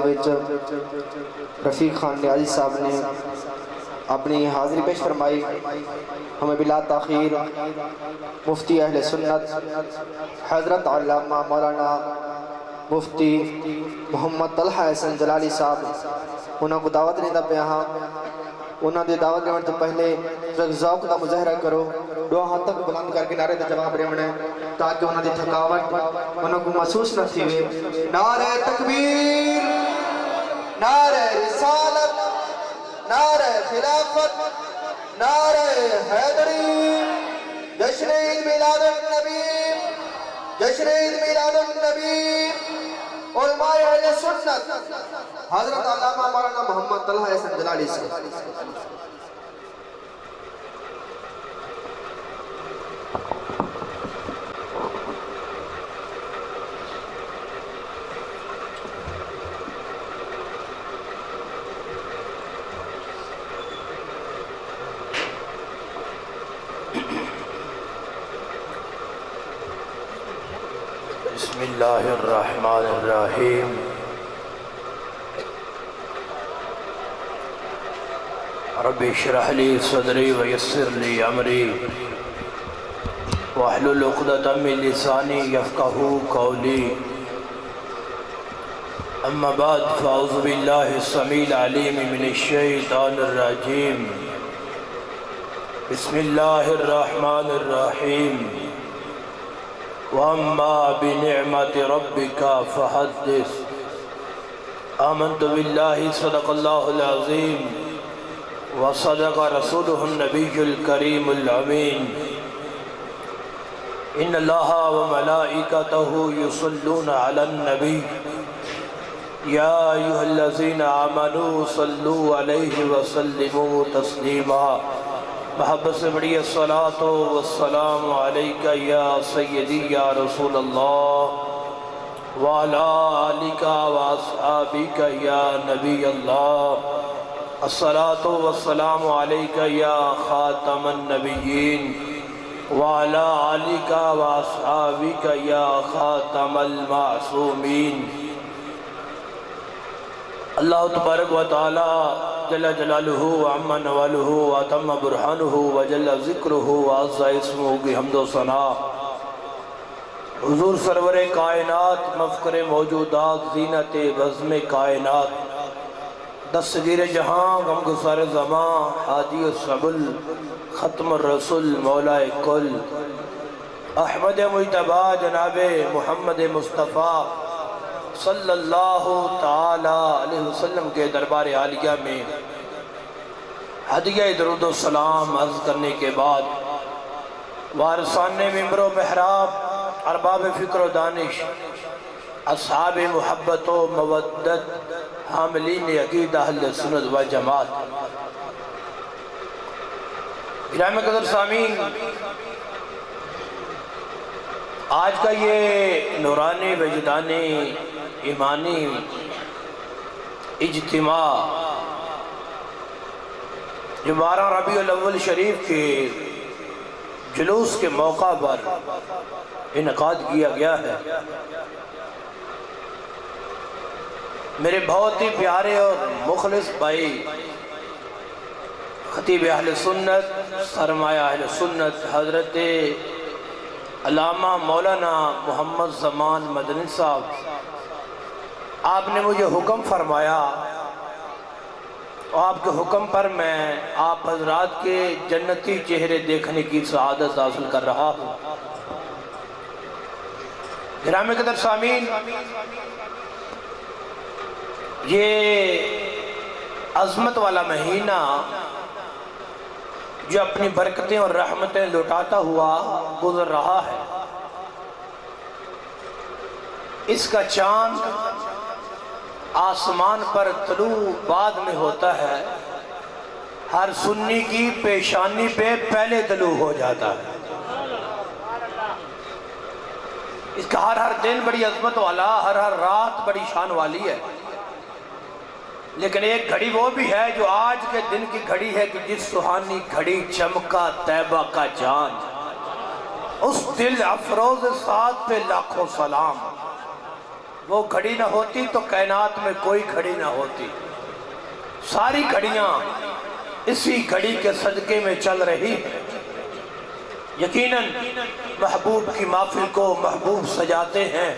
دے وچ رفیق خان نیازی صاحب نے اپنی حاضری پیش فرمائی. ہمیں بلا تاخیر مفتی اہل سنت حضرت علامہ مولانا مفتی محمد طلحہ حسن جلالی صاحب انہوں کو دعوت دیتا پہ یہاں. انہوں نے دعوت دینے تو پہلے ذوق کا مظاہرہ کرو, دو ہاتھوں کو بلند کر کے نعرے دے جواب رہنے تاکہ انہوں نے تھکاوٹ انہوں کو محسوس نہ تھی. نعرہ تکبیر, نعرہ رسالت, نعرہ خلافت, نعرہ حیدری, جشن عید میلاد النبی, جشن عید میلاد النبی. علماء اہل سنت حضرت علامہ مولانا محمد طلحہ حسن جلالی صاحب. بسم اللہ الرحمن الرحیم. رب اشرح لی صدری ویسر لی امری واحلل عقدۃ من لسانی یفقہوا قولی. اما بعد فاعوذ باللہ السمیع العلیم من الشیطان الرجیم. بسم اللہ الرحمن الرحیم. وَأَمَّا بِنِعْمَةِ رَبِّكَ فَحَدِّثْ. آمنت باللہ صدق اللہ العظیم وصدق رسولہ النبی الکریم الامین. ان اللہ وملائکتہ یصلون علی النبی یا ایہا الذین آمنوا صلوا علیہ وسلموا تسلیما. محبت سے بڑی الصلاة والسلام علیکہ یا سیدی یا رسول اللہ وعلا آلکہ واصحابکہ یا نبی اللہ. الصلاة والسلام علیکہ یا خاتم النبیین وعلا آلکہ واصحابکہ یا خاتم المعصومین. اللہ تبارک و تعالی جل جلالہ وعم نوالہ واتم برہانہ وجل ذکرہ وعز اسمہ کی حمد و ثناء. حضور سرور کائنات, مفکر موجودات, زینت بزم کائنات, دستگیر جہاں, غمگسار زمان, حادی السبل, ختم الرسول, مولا کل, احمد مجتبی جناب محمد مصطفیٰ صلی اللہ تعالی علیہ وسلم کے دربار عالیہ میں ہدیہ درود و سلام عرض کرنے کے بعد وارثان ممبر و محراب, ارباب فکر و دانش, اصحاب محبت و مودت, حاملین عقیدہ اہل سنت و جماعت, گرامی قدر سامعین, آج کا یہ نورانی وجدانی ایمانی اجتماع جو 12 ربیع الاول شریف کے جلوس کے موقع پر انعقاد کیا گیا ہے, میرے بہت ہی پیارے اور مخلص بھائی خطیب اہل سنت, سرمایہ اہل سنت حضرت علامہ مولانا محمد زمان مدنی صاحب, آپ نے مجھے حکم فرمایا اور آپ کے حکم پر میں آپ حضرات کے جنتی چہرے دیکھنے کی سعادت حاصل کر رہا ہوں. گرامی قدر سامعین, یہ عظمت والا مہینہ جو اپنی برکتیں اور رحمتیں لٹاتا ہوا گزر رہا ہے, اس کا چاند آسمان پر طلوع بعد میں ہوتا ہے, ہر سنی کی پیشانی پہ پہلے طلوع ہو جاتا ہے. اس کا ہر دن بڑی عظمت والا, ہر رات بڑی شان والی ہے, لیکن ایک گھڑی وہ بھی ہے جو آج کے دن کی گھڑی ہے کہ جس سہانی گھڑی چمکا طیبہ کا جان, اس دل افروز ساتھ پہ لاکھوں سلام. وہ گھڑی نہ ہوتی تو کائنات میں کوئی گھڑی نہ ہوتی. ساری گھڑیاں اسی گھڑی کے صدقے میں چل رہی ہیں. یقیناً محبوب کی محفل کو محبوب سجاتے ہیں.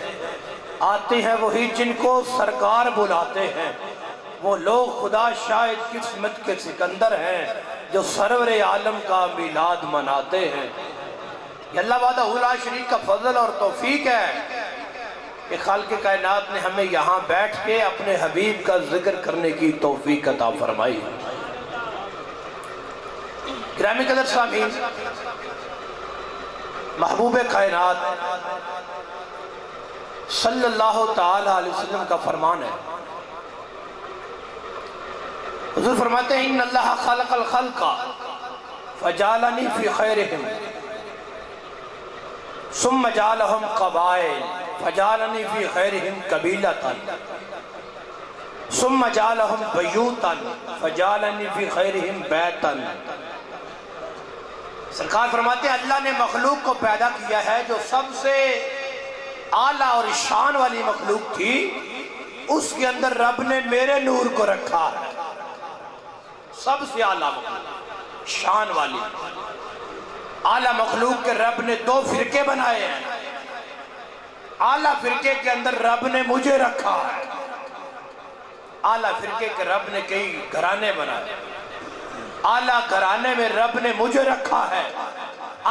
آتے ہیں وہی جن کو سرکار بلاتے ہیں. وہ لوگ خدا شاید قسمت کے سکندر ہیں جو سرور عالم کا میلاد مناتے ہیں. یہ اللہ وحدہ لا شریک کا فضل اور توفیق ہے کہ خالق کائنات نے ہمیں یہاں بیٹھ کے اپنے حبیب کا ذکر کرنے کی توفیق عطا فرمائی. گرامی قدر سامعین، محبوب کائنات صلی اللہ تعالی علیہ وسلم کا فرمان ہے. حضور فرماتے ہیں ان اللہ خلق الخلق فجعلنی فی خیرہم ثم جعلہم قبائل فجعلنی فی خیرہم قبیلۃ ثم جعلہم بیوتا فجعلنی فی خیرہم بیتا. سرکار فرماتے ہیں اللہ نے مخلوق کو پیدا کیا ہے جو سب سے اعلیٰ اور شان والی مخلوق تھی، اس کے اندر رب نے میرے نور کو رکھا ہے. سب سے اعلیٰ مخلوق، شان والی اعلیٰ مخلوق کے رب نے دو فرقے بنائے ہیں. اعلیٰ فرقے کے اندر رب نے مجھے رکھا ہے. اعلیٰ فرقے کے رب نے کئی گھرانے بنائے. اعلیٰ گھرانے میں رب نے مجھے رکھا ہے.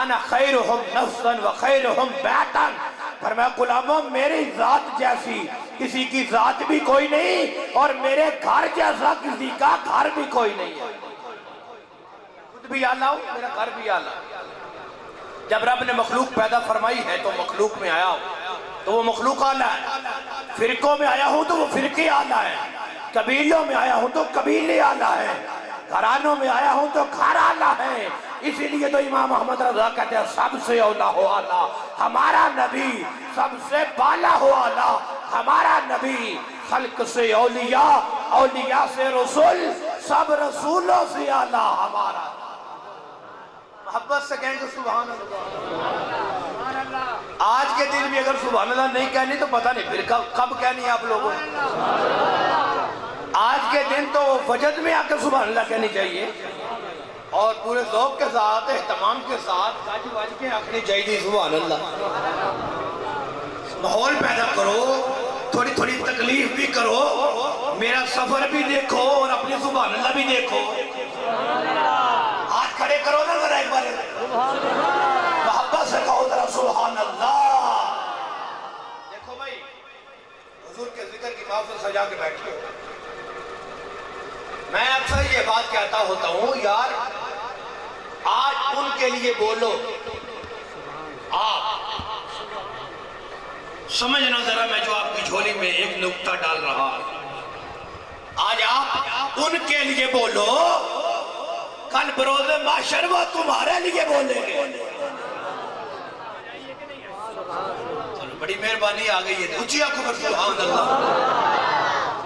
انا خیرہم نفسا و خیرہم بیتا. فرمایا غلاموں میری ذات جیسی کسی کی ذات بھی کوئی نہیں اور میرے گھر جیسا کسی کا گھر بھی کوئی نہیں ہے. خود بھی اعلیٰ ہوں، میرا گھر بھی اعلیٰ. جب رب نے مخلوق پیدا فرمائی ہے تو مخلوق میں آیا ہوں تو وہ مخلوق اعلیٰ ہے. فرقوں میں آیا ہوں تو وہ فرقے اعلیٰ ہیں. قبیلوں میں آیا ہوں تو قبیلے اعلیٰ ہیں. گھرانوں میں آیا ہوں تو گھر اعلیٰ ہے. اسی لیے تو امام محمد رضا کہتے ہیں سب سے اولیٰ ہو اعلیٰ ہمارا نبی، سب سے بالا ہو اعلیٰ ہمارا نبی. خلق سے اولیاء، اولیاء سے رسول، سب رسولوں سے اعلیٰ ہمارا. محبت سے کہیں گے سبحان اللہ. آج کے دن بھی اگر سبحان اللہ نہیں کہنی تو پتہ نہیں پھر کب کہنی آپ لوگوں نے. آج کے دن تو فجر میں آ کے سبحان اللہ کہنی چاہیے اور پورے ذوق کے ساتھ اہتمام کے ساتھ گاجی واج کے آخری چاہیے سبحان اللہ. ماحول پیدا کرو، تھوڑی تھوڑی تکلیف بھی کرو، میرا سفر بھی دیکھو اور اپنی سبحان اللہ بھی دیکھو. ہاتھ کھڑے کرو نا ذرا ایک بار، محبت سے کہو ذرا سبحان اللہ. دیکھو بھائی حضور کے ذکر کی محفل سجا کے بیٹھے ہو. میں اکثر یہ بات کہتا ہوتا ہوں یار آج ان کے لیے بولو. آپ سمجھنا ذرا میں جو آپ کی جھولی میں ایک نکتہ ڈال رہا ہوں. آج آپ ان کے لیے بولو، کل بروز محشر وہ تمہارے لیے بولیں گے. بڑی مہربانی آ گئی ہے. اونچی آنکھوں پر سبحان اللہ.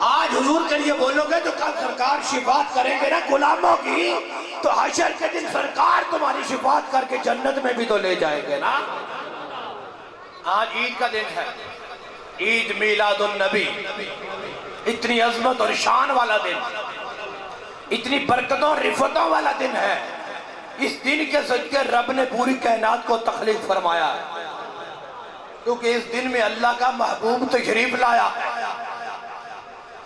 آج حضور کے لیے بولو گے تو کل سرکار شفاعت کریں گے نا غلاموں کی، تو حشر کے دن سرکار تمہاری شفاعت کر کے جنت میں بھی تو لے جائیں گے نا. آج عید کا دن ہے، عید میلاد النبی. اتنی عظمت اور شان والا دن، اتنی برکتوں اور رفتوں والا دن ہے. اس دن کے صدقے رب نے پوری کائنات کو تخلیق فرمایا ہے کیونکہ اس دن میں اللہ کا محبوب تشریف لایا ہے.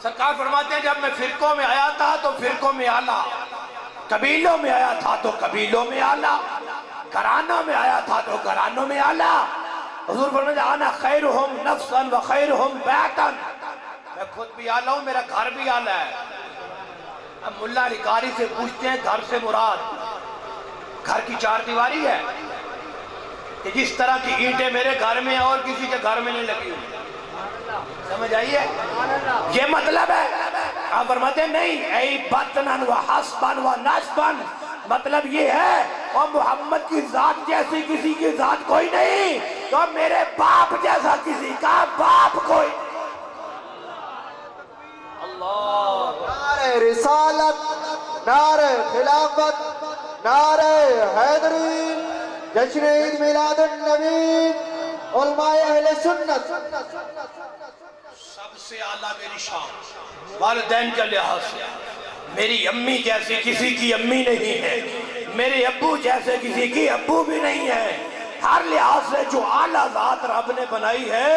سرکار فرماتے ہیں جب میں فرقوں میں آیا تھا تو فرقوں میں اعلیٰ، قبیلوں میں آیا تھا تو قبیلوں میں اعلیٰ، گھرانوں میں آیا تھا تو گھرانوں میں اعلیٰ. حضور فرماتے ہیں انا خیرہم نفسا و خیرہم بیتا. میں خود بھی اعلیٰ ہوں، میرا گھر بھی اعلیٰ ہے. اب ملا علی قاری سے پوچھتے ہیں گھر سے مراد گھر کی چار دیواری ہے کہ جس طرح کی اینٹیں میرے گھر میں اور کسی کے گھر میں نہیں لگی ہوئی. سمجھ آئیے یہ مطلب ہے. آپ فرماتے ہیں نہیں ای بطنن و حسبن و نسبن، مطلب یہ ہے اور محمد کی ذات جیسی کسی کی ذات کوئی نہیں تو میرے باپ جیسا کسی کا باپ کوئی. اللہ. نعرہ رسالت، نعرہ خلافت، نعرہ حیدری، جشن عید میلاد النبی، علماء اہل سنت سے اعلیٰ میری شان والدین کے لحاظ سے میری امی جیسی کسی کی امی نہیں ہے، میرے ابو جیسے کسی کی ابو بھی نہیں ہے، ہر لحاظ سے جو اعلیٰ ذات رب نے بنائی ہے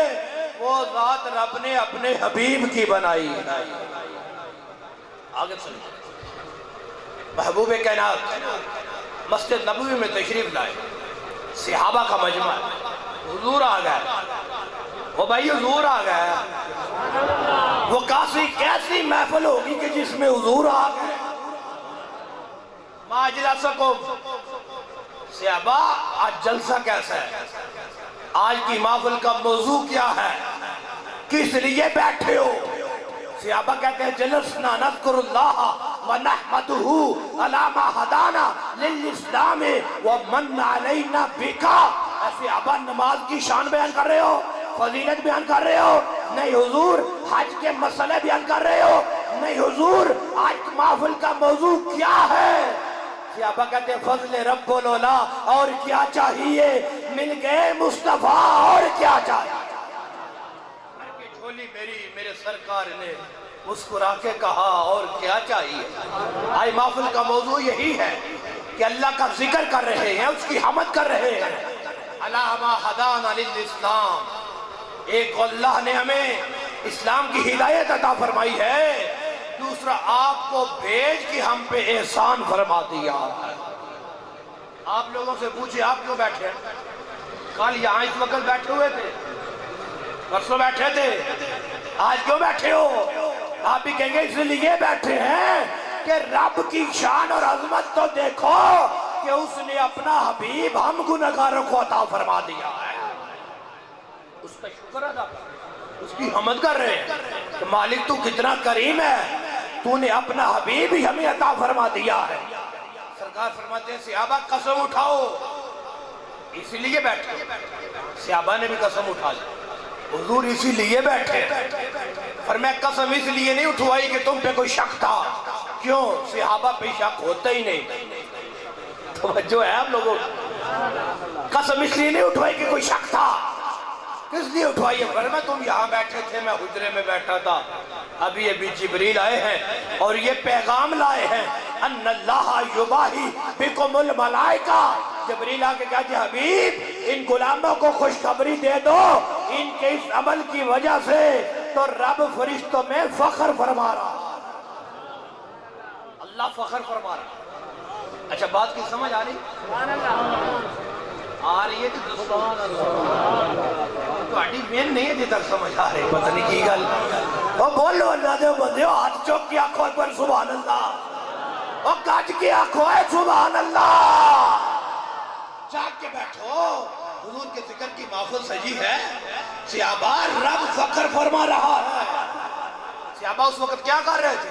وہ ذات رب نے اپنے حبیب کی بنائی ہے۔ آگے سنیں، محبوب کائنات مسجد نبوی میں تشریف لائے، صحابہ کا مجمع، حضور آ گئے، وہ بھائی حضور آ گئے، وہ کیسی محفل ہوگی کہ جس میں حضور آ گئے۔ ما اجلسکم، صحابہ آج جلسہ کیسا ہے، آج کی محفل کا موضوع کیا ہے، کس لیے بیٹھے ہو؟ صحابہ کہتے ہیں جلسنا نذکر اللہ ونحمدہ علی ما ہدانا للاسلام ومن علینا بکا۔ صحابہ نماز کی شان بیان کر رہے ہو، فضیلت بیان کر رہے ہو؟ نہیں حضور۔ حج کے مسئلے بیان کر رہے ہو؟ نہیں حضور۔ آج محفل کا موضوع کیا ہے؟ صحابہ کہتے ہیں فضل رب العلا، اور کیا چاہیے، مل گئے مصطفیٰ، اور کیا چاہیے۔ جھولی میرے سرکار نے مسکرا کے کہا اور کیا چاہیے۔ آج محفل کا موضوع یہی ہے کہ اللہ کا ذکر کر رہے ہیں، اس کی حمد کر رہے ہیں۔ اللہ ما ہدانا للاسلام، ایک اللہ نے ہمیں اسلام کی ہدایت عطا فرمائی ہے، دوسرا آپ کو بھیج کے ہم پہ احسان فرما دیا ہے۔ آپ لوگوں سے پوچھے آپ کیوں بیٹھے ہیں؟ کل یہاں اس وقت بیٹھے ہوئے تھے، پرسوں بیٹھے تھے، آج کیوں بیٹھے ہو؟ آپ بھی کہیں گے اس لیے بیٹھے ہیں کہ رب کی شان اور عظمت تو دیکھو کہ اس نے اپنا حبیب ہم گنہگاروں کو عطا فرما دیا ہے، اس کا شکر ادا کر، اس کی حمد کر رہے ہیں کہ مالک تو کتنا کریم ہے، تو نے اپنا حبیب ہی ہمیں عطا فرما دیا ہے۔ سرکار فرماتے ہیں صحابہ قسم اٹھاؤ، اسی لیے بیٹھے۔ صحابہ نے بھی قسم اٹھا لی، حضور اسی لیے بیٹھے۔ فرمایا قسم اس لیے نہیں اٹھوائی کہ تم پہ کوئی شک تھا، کیوں؟ صحابہ پہ شک ہوتا ہی نہیں۔ توجہ ہے آپ لوگوں، قسم اس لیے نہیں اٹھوائی کہ کوئی شک تھا، کس لیے اٹھوائی ہے؟ فرمایا تم یہاں بیٹھے تھے، میں حجرے میں بیٹھا تھا، ابھی جبریل آئے ہیں اور یہ پیغام لائے ہیں ان اللہ یباہی بکم الملائکہ۔ جبریل آ کے کہتے ہیں حبیب ان غلاموں کو خوشخبری دے دو، ان کے اس عمل کی وجہ سے تو رب فرشتوں میں فخر فرما رہا، اللہ فخر فرما رہا۔ اچھا بات کی سمجھ آ رہی؟ آ رہی ہے کہ سبحان اللہ؟ تو اڈی مین نہیں ہے جی تک سمجھ آ رہی، پتہ نہیں کی گل۔ وہ بولو اللہ دے بندے ہو، ہاتھ چوک کی آنکھوں پر سبحان اللہ، وہ کاج کی آنکھوں ہے سبحان اللہ۔ جاگ کے بیٹھو، حضور کے ذکر کی محفل سجی ہے، صحابہ رب فخر فرما رہا ہے۔ صحابہ اس وقت کیا کر رہے تھے؟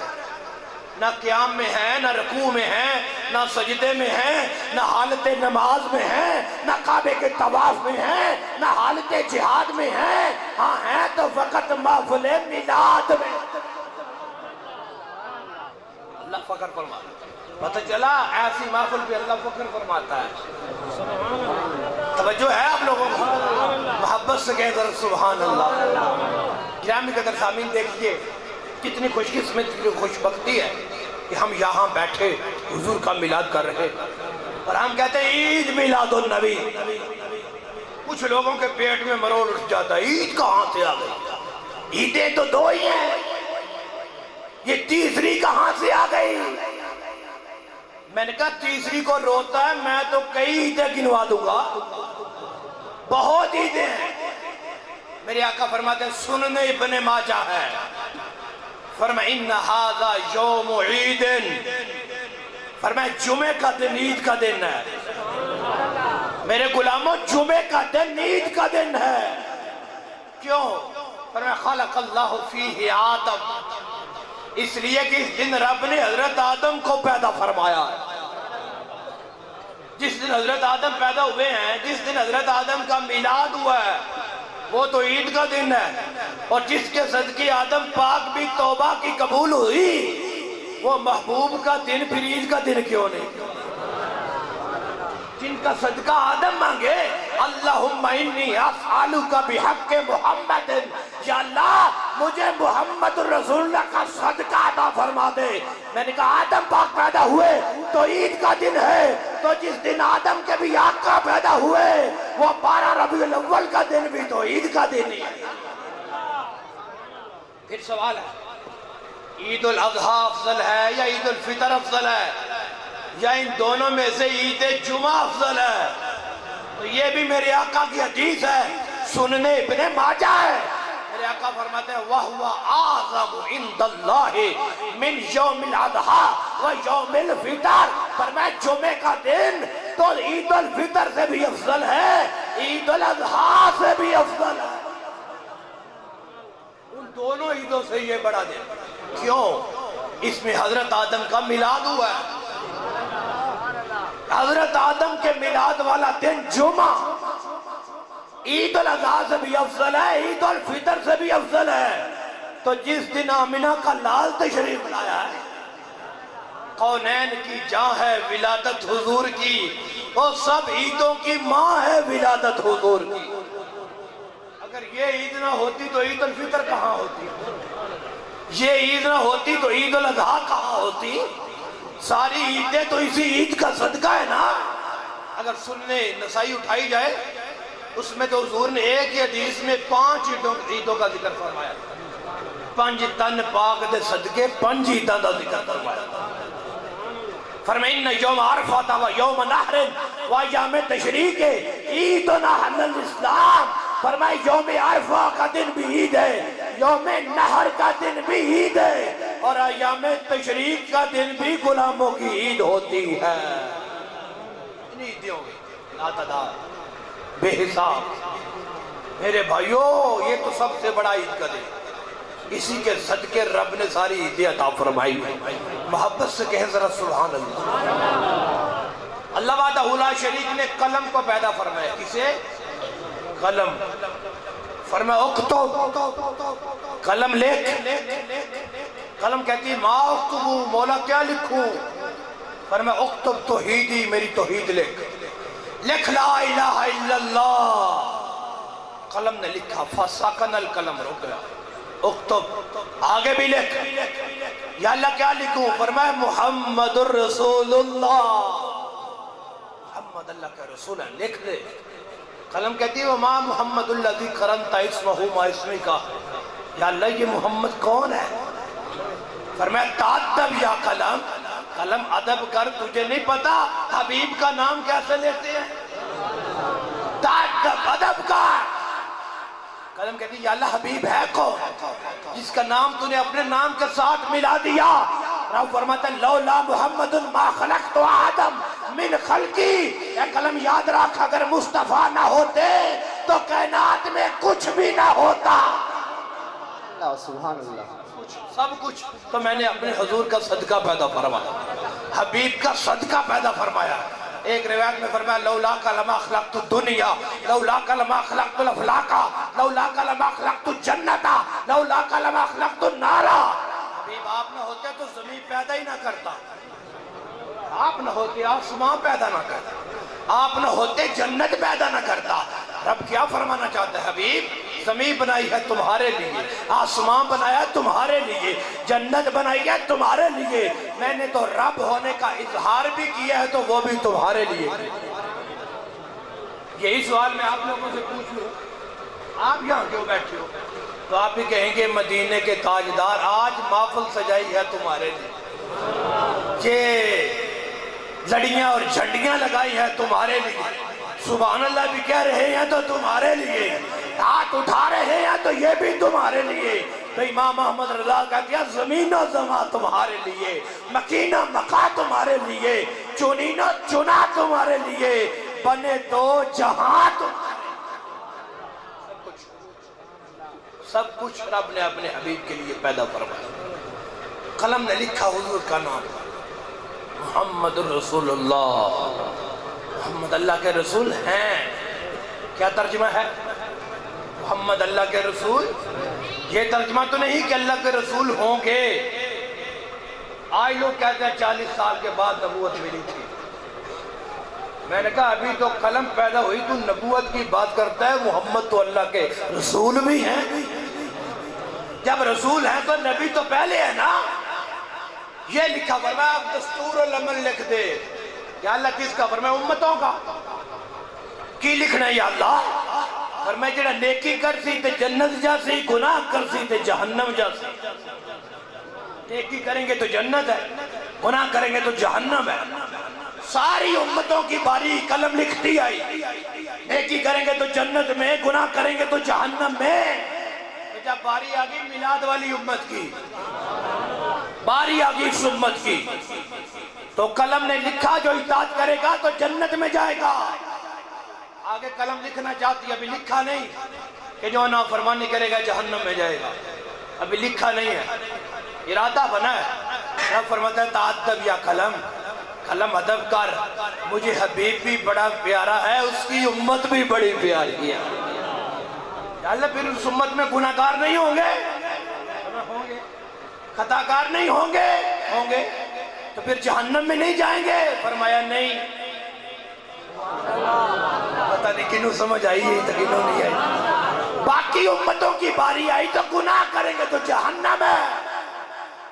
نہ قیام میں ہیں، نہ رکوع میں ہیں، نہ سجدے میں ہیں، نہ حالت نماز میں ہیں، نہ کعبے کے طواف میں ہیں، نہ حالت جہاد میں ہیں، ہاں ہیں تو فقط محفل میلاد میں۔ اللہ فخر فرماتا ہے، پتہ چلا ایسی محفل پہ اللہ فخر فرماتا ہے۔ توجہ ہے آپ لوگوں کو؟ محبت سے کہہ کر سبحان اللہ۔ گرامی قدر سامعین دیکھیے کتنی خوش قسمتی خوش بختی ہے کہ ہم یہاں بیٹھے حضور کا میلاد کر رہے اور ہم کہتے ہیں عید میلاد النبی۔ کچھ لوگوں کے پیٹ میں مروڑ اٹھ جاتا ہے، عید کہاں سے آ گئی؟ عیدیں تو دو ہی ہیں، یہ تیسری کہاں سے آ گئی؟ میں نے کہا تیسری کو روتا ہے، میں تو کئی عیدیں گنوا دوں گا، بہت عیدیں ہیں۔ میرے آقا فرماتے ہیں سنن ابن ماجہ ہے، فرمایا ان ھذا یوم عید، فرمایا جمعہ کا دن عید کا دن ہے۔ میرے غلاموں جمعہ کا دن عید کا دن ہے، کیوں؟ فرمایا خلق اللہ فیہ آدم، اس لیے کہ اس دن رب نے حضرت آدم کو پیدا فرمایا ہے۔ جس دن حضرت آدم پیدا ہوئے ہیں، جس دن حضرت آدم کا میلاد ہوا ہے، وہ تو عید کا دن ہے، اور جس کے صدقے آدم پاک بھی توبہ کی قبول ہوئی، وہ محبوب کا دن پھر عید کا دن کیوں نہیں؟ جن کا صدقہ آدم مانگے اللہم انی اسألک بحق محمد، یا اللہ مجھے محمد الرسول اللہ کا صدقہ عطا فرما دے۔ میں نے کہا آدم پاک پیدا ہوئے تو عید کا دن ہے، تو جس دن آدم کے بھی آقا پیدا ہوئے وہ 12 ربیع الاول کا دن بھی تو عید کا دن ہی ہے۔ پھر سوال ہے عید الاضحیٰ افضل ہے یا عید الفطر افضل ہے یا ان دونوں میں سے عید جمعہ افضل ہے؟ تو یہ بھی میرے آقا کی حدیث ہے، سننے ابن ماجہ ہے۔ میرے آقا فرماتے ہیں وَهُوَ أَعْظَمُ عِنْدَ اللَّهِ مِنْ يَوْمِ الْأَضْحَىٰ وَيَوْمِ الْفِطَرِ۔ فرمایا جمعے کا دن تو عید الفطر سے بھی افضل ہے، عید الاضحیٰ سے بھی افضل ہے۔ ان دونوں عیدوں سے یہ بڑا دن کیوں؟ اس میں حضرت آدم کا میلاد ہوا ہے۔ حضرت آدم کے میلاد والا دن جمعہ عید الاضحیٰ سے بھی افضل ہے، عید الفطر سے بھی افضل ہے۔ تو جس دن آمنہ کا لال تشریف لایا ہے، کونین کی جاں ہے ولادت حضور کی، وہ سب عیدوں کی ماں ہے ولادت حضور کی۔ اگر یہ عید نہ ہوتی تو عید الفطر کہاں ہوتی؟ یہ عید نہ ہوتی تو عید الاضحیٰ کہاں ہوتی؟ ساری عیدیں تو اسی عید کا صدقہ ہے نا۔ اگر سننے نسائی اٹھائی جائے اس میں تو حضور نے ایک ہی حدیث میں 5 عیدوں کا ذکر فرمایا، 5 تن پاک دے صدقے 5 عیدوں کا ذکر فرمایا۔ فرمایا ان یوم عرفہ و یوم نحر و ایام تشریق عیدنا الاسلام۔ فرمایا یوم عرفہ کا دن بھی عید ہے، یوم نحر کا دن بھی عید ہے، اور ایام تشریق کا دن بھی غلاموں کی عید ہوتی ہے۔ ان عیدوں میں لاتعداد بے حساب۔ میرے بھائیوں یہ تو سب سے بڑا عید کا دن، اسی کے صدقے رب نے ساری عیدیں عطا فرمائی ہے۔ محبت سے کہیں ذرا سبحان اللہ۔ اللہ وحدہ لا شریک نے قلم کو پیدا فرمایا، کسے؟ قلم۔ فرمایا اکتب، قلم لکھ۔ قلم کہتی ہے ما اکتبو، مولا کیا لکھوں؟ فرمایا اکتب توحیدی، میری توحید لکھ، لکھ لا الہ الا اللہ۔ قلم نے لکھا، فسکن القلم، رک گیا۔ اکتب، آگے بھی لکھ، یا اللہ کیا لکھوں؟ فرمایا محمد الرسول اللہ، محمد اللہ کا رسول ہے، لکھ دے۔ قلم کہتی ہے وما محمد الذی قرنت اسمہ ما اسمی کا، یا اللہ یہ محمد کون ہے؟ فرمایا تعدب یا قلم، قلم ادب کر، تجھے نہیں پتا حبیب کا نام کیسے لیتے ہیں؟ تعدب، ادب کر۔ قلم کہتی ہے یا اللہ حبیب ہے کون جس کا نام تو نے اپنے نام کے ساتھ ملا دیا؟ رب فرماتا ہے لولا محمد ما خلقت آدم من خلقی۔ اے قلم یاد رکھ اگر مصطفیٰ نہ ہوتے تو کائنات میں کچھ بھی نہ ہوتا۔ اللہ سبحان اللہ، سب کچھ تو میں نے اپنے حضور کا صدقہ پیدا فرمایا، حبیب کا صدقہ پیدا فرمایا۔ ایک روایت میں فرمایا لولاک لما خلقت الدنیا، لولاک لما خلقت الافلاک، لولاک لما خلقت الجنت، لولاک لما خلقت النار۔ حبیب آپ نہ ہوتے تو زمین پیدا ہی نہ کرتا، آپ نہ ہوتے آسمان پیدا نہ کرتا، آپ نہ ہوتے جنت پیدا نہ کرتا۔ رب کیا فرمانا چاہتا ہے؟ حبیب زمین بنائی ہے تمہارے لیے، آسمان بنایا ہے تمہارے لیے، جنت بنائی ہے تمہارے لیے، میں نے تو رب ہونے کا اظہار بھی کیا ہے تو وہ بھی تمہارے لیے۔ یہی سوال میں آپ لوگوں سے پوچھ لوں، آپ یہاں کیوں بیٹھے ہو؟ تو آپ بھی کہیں گے مدینے کے تاجدار آج محفل سجائی ہے تمہارے لیے، یہ لڑیاں اور جھنڈیاں لگائی ہیں تمہارے لیے، سبحان اللہ بھی کہہ رہے ہیں تو تمہارے لیے، ہاتھ اٹھا رہے ہیں تو یہ بھی تمہارے لیے۔ تو امام محمد رضا کا کیا زمین و زمان تمہارے لیے، مکین و مکا تمہارے لیے، چنین و چنا تمہارے لیے، بنے دو جہاں تمہارے لیے۔ سب کچھ رب نے اپنے حبیب کے لیے پیدا فرمایا۔ قلم نے لکھا حضور کا نام محمد الرسول اللہ، محمد اللہ کے رسول ہیں۔ کیا ترجمہ ہے؟ محمد اللہ کے رسول۔ یہ ترجمہ تو نہیں کہ اللہ کے رسول ہوں گے۔ آج لوگ کہتے ہیں 40 سال کے بعد نبوت ملی تھی۔ میں نے کہا ابھی تو قلم پیدا ہوئی تو نبوت کی بات کرتا ہے، محمد تو اللہ کے رسول بھی ہیں۔ جب رسول ہیں تو نبی تو پہلے ہے نا. یہ لکھا فرمایا اب دستور العمل لکھ دے. یا اللہ کس کا؟ فرمایا امتوں کا. کی لکھنا ہے یا اللہ؟ فرمایا جڑا نیکی کر سی تے جنت جا سی، گناہ کر سی تے جہنم جا سی. نیکی کریں گے تو جنت ہے، گناہ کریں گے تو جہنم ہے. ساری امتوں کی باری قلم لکھتی آئی. نیکی کریں گے تو جنت میں، گناہ کریں گے تو جہنم میں. جب باری آگئی میلاد والی امت کی، باری آگئی اس امت کی، تو قلم نے لکھا جو اطاعت کرے گا تو جنت میں جائے گا. آگے قلم لکھنا چاہتی، ابھی لکھا نہیں کہ جو نافرمانی کرے گا جہنم میں جائے گا. ابھی لکھا نہیں ہے، ارادہ بنا ہے. رب فرماتا ہے تعدب یا قلم، قلم ادب کر، مجھے حبیب بھی بڑا پیارا ہے، اس کی امت بھی بڑی پیاری ہے. یا اللہ پھر اس امت میں گناہگار نہیں ہوں گے؟ ہوں گے. خطاکار نہیں ہوں گے؟ ہوں گے. تو پھر جہنم میں نہیں جائیں گے؟ فرمایا نہیں. پتہ نہیں کنوں سمجھ آئی ہے تو کنوں نہیں آئی. باقی امتوں کی باری آئی تو گناہ کریں گے تو جہنم ہے.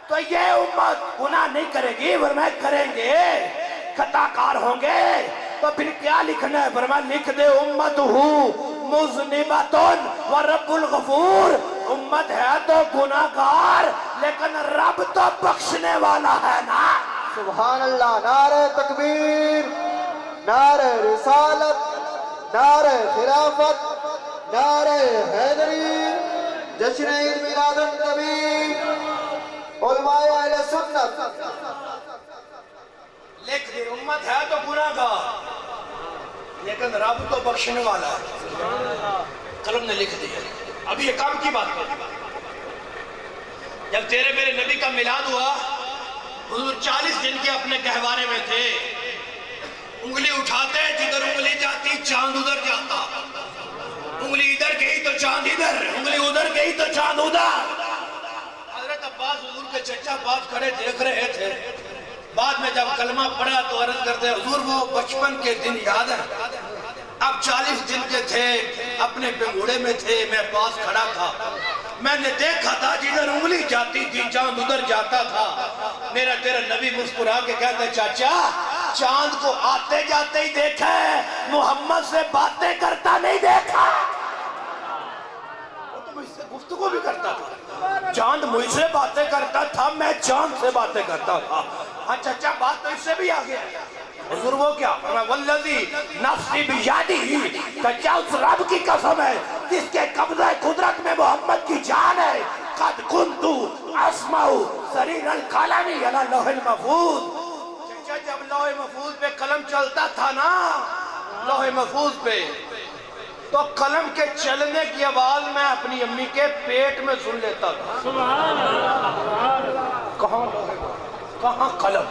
تو یہ امت گناہ نہیں کرے گی، فرمایا کریں گے، خطاکار ہوں گے. تو پھر کیا لکھنا ہے؟ فرمایا لکھ دے امتہ مذنبۃ ورب الغفور. امت ہے تو گناہگار لیکن رب تو بخشنے والا ہے نا. سبحان اللہ. نعرہ تکبیر، نعرہ رسالت، نعرہ خلافت، نعرہ حیدری، جشن عید میلاد النبی، علماء اہل سنت. لکھ دے امت ہے تو گناہگار لیکن رب تو بخشنے والا ہے. قلم نے لکھ دیا. ابھی یہ کام کی بات ہے. جب تیرے میرے نبی کا میلاد ہوا، حضور 40 دن کے اپنے گہوارے میں تھے. انگلی اٹھاتے جدھر انگلی جاتی چاند ادھر جاتا. انگلی ادھر گئی تو چاند ادھر، انگلی ادھر گئی تو چاند ادھر. حضرت عباس حضور کے چچا پاس کھڑے دیکھ رہے تھے. بعد میں جب کلمہ پڑھا تو عرض کرتے حضور وہ بچپن کے دن یاد ہیں؟ اب 40 دن کے تھے، اپنے بنگوڑے میں تھے، میں پاس کھڑا تھا، میں نے دیکھا تھا جدھر انگلی جاتی تھی چاند ادھر جاتا تھا. میرا تیرا نبی مسکرا کے کہتا ہے چاچا چاند کو آتے جاتے ہی دیکھا ہے، محمد سے باتیں کرتا نہیں دیکھا. وہ تو مجھ سے گفتگو بھی کرتا تھا. چاند مجھ سے باتیں کرتا تھا، میں چاند سے باتیں کرتا تھا. ہاں چچا بات تو اس سے بھی آگے ہے. حضور وہ کیا؟ فرمایا والذی نفسی بیدہ، چچا اس رب کی قسم ہے جس کے قبضہ قدرت میں محمد کی جان ہے. قد کنت اسمع صریر القلم علی لوح المحفوظ. چچا جب لوح محفوظ پہ قلم چلتا تھا نا، لوح محفوظ پہ، تو قلم کے چلنے کی آواز میں اپنی امی کے پیٹ میں سن لیتا تھا. کہاں لوح محفوظ، کہاں قلم،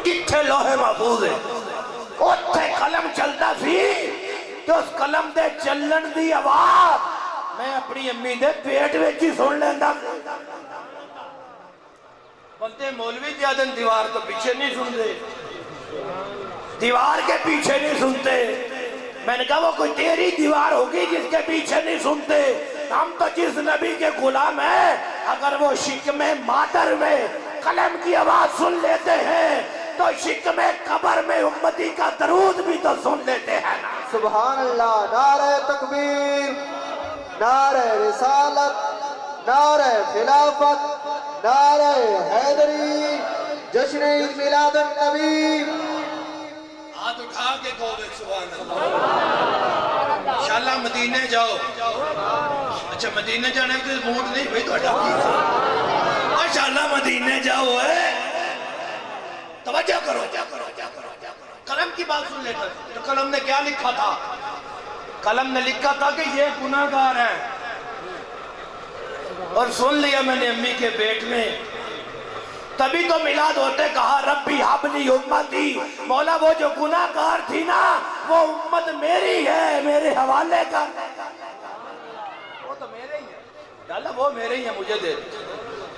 کتھے لوح محفوظ ہے؟ اتھے قلم چلتا سی تو اس قلم دے چلن دی آواز میں اپنی امی دے پیٹ میں ہی سن لینا. بولتے مولوی جادن دیوار تو پیچھے نہیں سنتے، دیوار کے پیچھے نہیں سنتے. میں نے کہا وہ کوئی تیری دیوار ہوگی جس کے پیچھے نہیں سنتے. ہم تو جس نبی کے غلام ہیں اگر وہ شکم مادر میں قلم کی آواز سن لیتے ہیں تو شکم قبر میں امتی کا درود بھی تو سن لیتے ہیں. سبحان اللہ. نعرہ تکبیر، نعرہ رسالت، نعرہ خلافت، نعرہ حیدری، جشن عید میلاد النبی. ہاتھ اٹھا کے کہو گے سبحان اللہ. انشاءاللہ مدینے جاؤ. اچھا مدینے جانے کے موڈ نہیں بھئی تو ہٹا کی. انشاءاللہ مدینے جاؤ ہے. توجہ کرو. قلم کی بات سن لیتا. تو قلم نے کیا لکھا تھا؟ قلم نے لکھا تھا کہ یہ گناہگار ہے. اور سن لیا میں نے امی کے پیٹ میں. تبھی تو میلاد ہوتے کہا ربی حبلی امتی، مولا وہ جو گناہگار تھی نا وہ امت میری ہے، میرے حوالے کا. وہ تو میرے ہی ہے اللہ، وہ میرے ہی ہے، مجھے دے.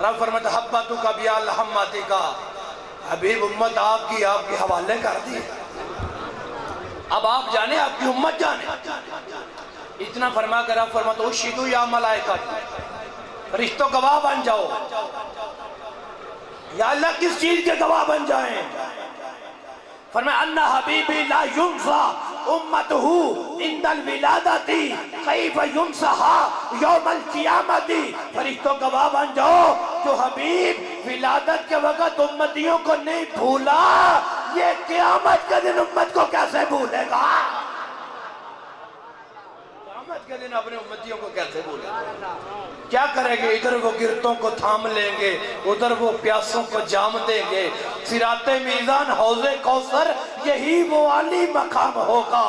رب فرماتا حبتو کا بیا الحماتی کا، حبیب امت آپ کی حوالے کر دی. اب آپ جانے، آپ کی امت جانے. اتنا فرما کر رب فرماتا اشہدو یا ملائکہ، فرشتوں گواہ بن جاؤ. یا اللہ کس چیز کے گواہ بن جائیں؟ فرمایا ان حبیبی لا ینسا امتہ عند الولادتی کیف ینساها یوم القیامتی. فرشتوں گواہ بن جاؤ جو حبیب ولادت کے وقت امتیوں کو نہیں بھولا، یہ قیامت کے دن امت کو کیسے بھولے گا؟ قیامت کے دن اپنے امتیوں کو کیسے بھولے گا؟ کیا کریں گے؟ ادھر وہ گرتوں کو تھام لیں گے، ادھر وہ پیاسوں کو جام دیں گے. صراط میزان حوض کوثر یہی وہ عالی مقام ہوگا.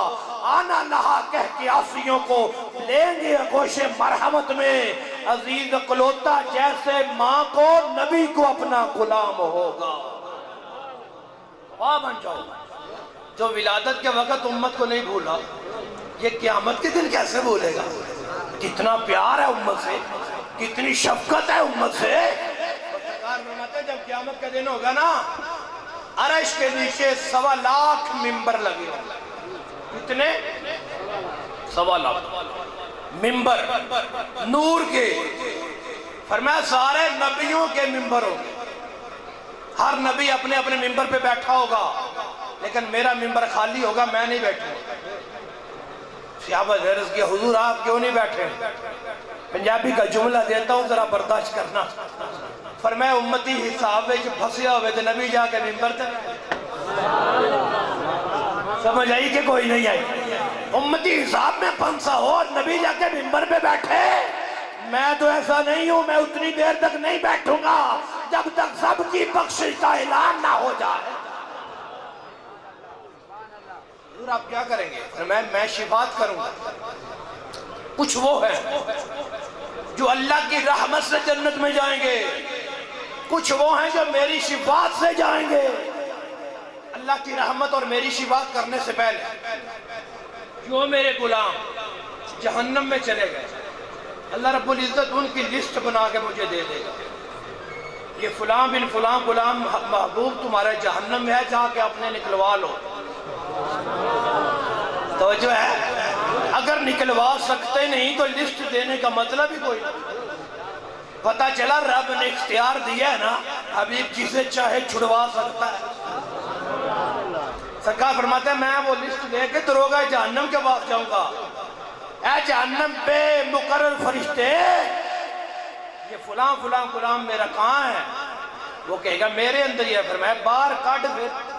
آنا لہا کہہ کے آسیوں کو لیں گے گوش مرحمت میں. عزیز اقلوتا جیسے ماں کو نبی کو اپنا غلام ہوگا. واہ بن جاؤ جو ولادت کے وقت امت کو نہیں بھولا، یہ قیامت کے دن کیسے بھولے گا؟ کتنا پیار ہے امت سے، کتنی شفقت ہے امت سے. سرکار فرماتے ہیں جب قیامت کا دن ہوگا نا، عرش کے نیچے 1.25 لاکھ ممبر لگے ہوں. کتنے؟ 1.25 لاکھ ممبر نور کے. فرمایا سارے نبیوں کے ممبر ہوں گے. ہر نبی اپنے اپنے ممبر پہ بیٹھا ہوگا، لیکن میرا ممبر خالی ہوگا، میں نہیں بیٹھوں. صحابہ عرض کیا حضور آپ کیوں نہیں بیٹھے؟ پنجابی کا جملہ دیتا ہوں ذرا برداشت کرنا. فرمایا امتی حساب وچ پھسیا ہوئے تے نبی جا کے ممبر تے. سمجھ آئی کہ کوئی نہیں آئی؟ امتی حساب میں پھنسا ہو اور نبی جا کے ممبر پہ بیٹھے. میں تو ایسا نہیں ہوں، میں اتنی دیر تک نہیں بیٹھوں گا جب تک سب کی بخشش کا اعلان نہ ہو جائے. حضور آپ کیا کریں گے؟ میں شفاعت کروں گا. کچھ وہ ہیں جو اللہ کی رحمت سے جنت میں جائیں گے، کچھ وہ ہیں جو میری شفاعت سے جائیں گے. اللہ کی رحمت اور میری شفاعت کرنے سے پہلے جو میرے غلام جہنم میں چلے گئے، اللہ رب العزت ان کی لسٹ بنا کے مجھے دے دے گا. یہ فلاں بن فلاں غلام محبوب تمہارے جہنم میں ہے، جا کے اپنے نکلوا لو. توجہ ہے؟ اگر نکلوا سکتے نہیں تو لسٹ دینے کا مطلب ہی کوئی نہیں. پتہ چلا رب نے اختیار دیا ہے نا، حبیب جسے چاہے چھڑوا سکتا ہے. سرکار فرماتے ہیں میں وہ لسٹ لے کے دروغہ جہنم کے پاس جاؤں گا. اے جہنم بے مقرر فرشتے، یہ فلاں فلاں غلام میرا کہاں ہے؟ وہ کہے گا میرے اندر ہی ہے. فرمایا باہر کاٹ پھر،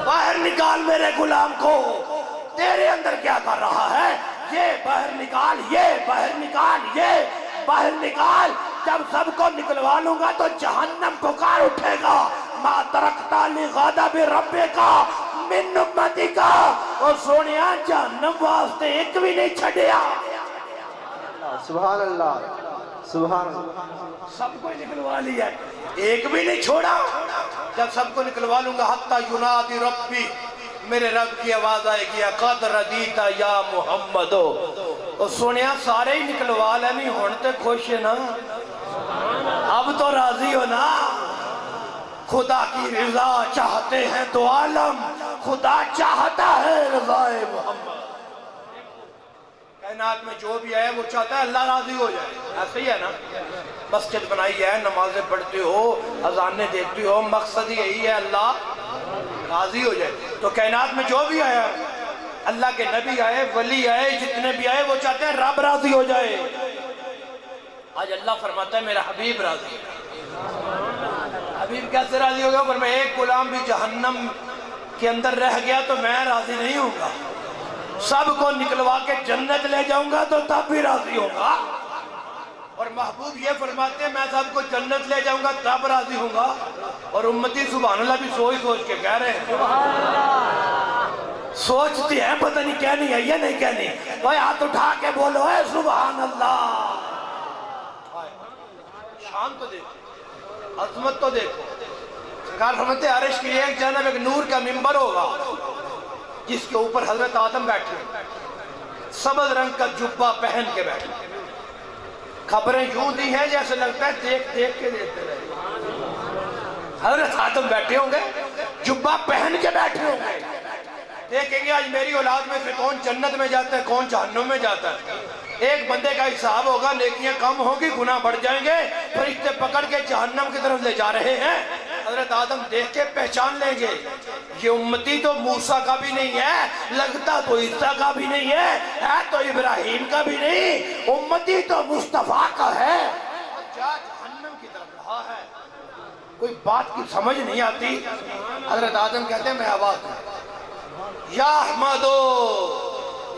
باہر نکال میرے غلام کو. تیرے اندر کیا کر رہا ہے؟ یہ باہر نکال، یہ باہر نکال، یہ باہر نکال. جب سب کو نکلوا لوں گا تو جہنم پکار اٹھے گا ما ترکتا لغضب ربک من امتک. اور سونیا جہنم واسطے ایک بھی نہیں چھڑیا. سبحان اللہ، سبحان اللہ. سب کو نکلوا لیا، ایک بھی نہیں چھوڑا. جب سب کو نکلوا لوں گا حتی ینادی ربی، میرے رب کی آواز آئے گی قد ردیت یا محمد. اور سنیا سارے ہی نکلوا لینی ہونتے خوش ہے نا؟ اب تو راضی ہو نا؟ خدا کی رضا چاہتے ہیں تو عالم، خدا چاہتا ہے رضا محمد. کائنات میں جو بھی ہے وہ چاہتا ہے اللہ راضی ہو جائے. ایسا ہی ہے نا؟ مسجد بنائی ہے، نمازیں پڑھتے ہو، اذانیں دیتے ہو، مقصد یہی ہے اللہ راضی ہو جائے. تو کائنات میں جو بھی آیا، اللہ کے نبی آئے، ولی آئے، جتنے بھی آئے وہ چاہتے ہیں رب راضی ہو جائے. آج اللہ فرماتا ہے میرا حبیب راضی ہے. حبیب کیسے راضی ہوگا؟ پر میں ایک غلام بھی جہنم کے اندر رہ گیا تو میں راضی نہیں ہوں گا. سب کو نکلوا کے جنت لے جاؤں گا تو تب بھی راضی ہوں گا. اور محبوب یہ فرماتے ہیں میں سب کو جنت لے جاؤں گا تب راضی ہوں گا. اور امتی سبحان اللہ بھی سوچ سوچ کے کہہ رہے ہیں، سوچتی ہے پتہ نہیں کہنی ہے یہ نہیں کہنی. وہ ہاتھ اٹھا کے بولو اے سبحان اللہ. شان تو دیکھو، عظمت تو دیکھو. سرکار فرماتے ہیں عرش کی ایک جانب ایک نور کا ممبر ہوگا جس کے اوپر حضرت آدم بیٹھے، سبز رنگ کا جبہ پہن کے بیٹھے. خبریں یوں دی ہیں جیسے لگتا ہے دیکھ دیکھ کے دیتے رہے. حضرت آدم بیٹھے ہوں گے، جبہ پہن کے بیٹھے ہوں گے. دیکھیں گے آج میری اولاد میں سے کون جنت میں جاتا ہے کون جہنم میں جاتا ہے. ایک بندے کا حساب ہوگا، نیکیاں کم ہوگی، گناہ بڑھ جائیں گے، فرشتے پکڑ کے جہنم کی طرف لے جا رہے ہیں۔ حضرت آدم دیکھ کے پہچان لیں گے یہ امتی تو موسیٰ کا بھی نہیں ہے، لگتا تو عیسیٰ کا بھی نہیں ہے تو ابراہیم کا بھی نہیں، امتی تو مصطفیٰ کا ہے، جا جہنم کی طرف رہا ہے۔ کوئی بات کی سمجھ نہیں آتی۔ حضرت آدم کہتے ہیں میں آواز دوں، یا احمدو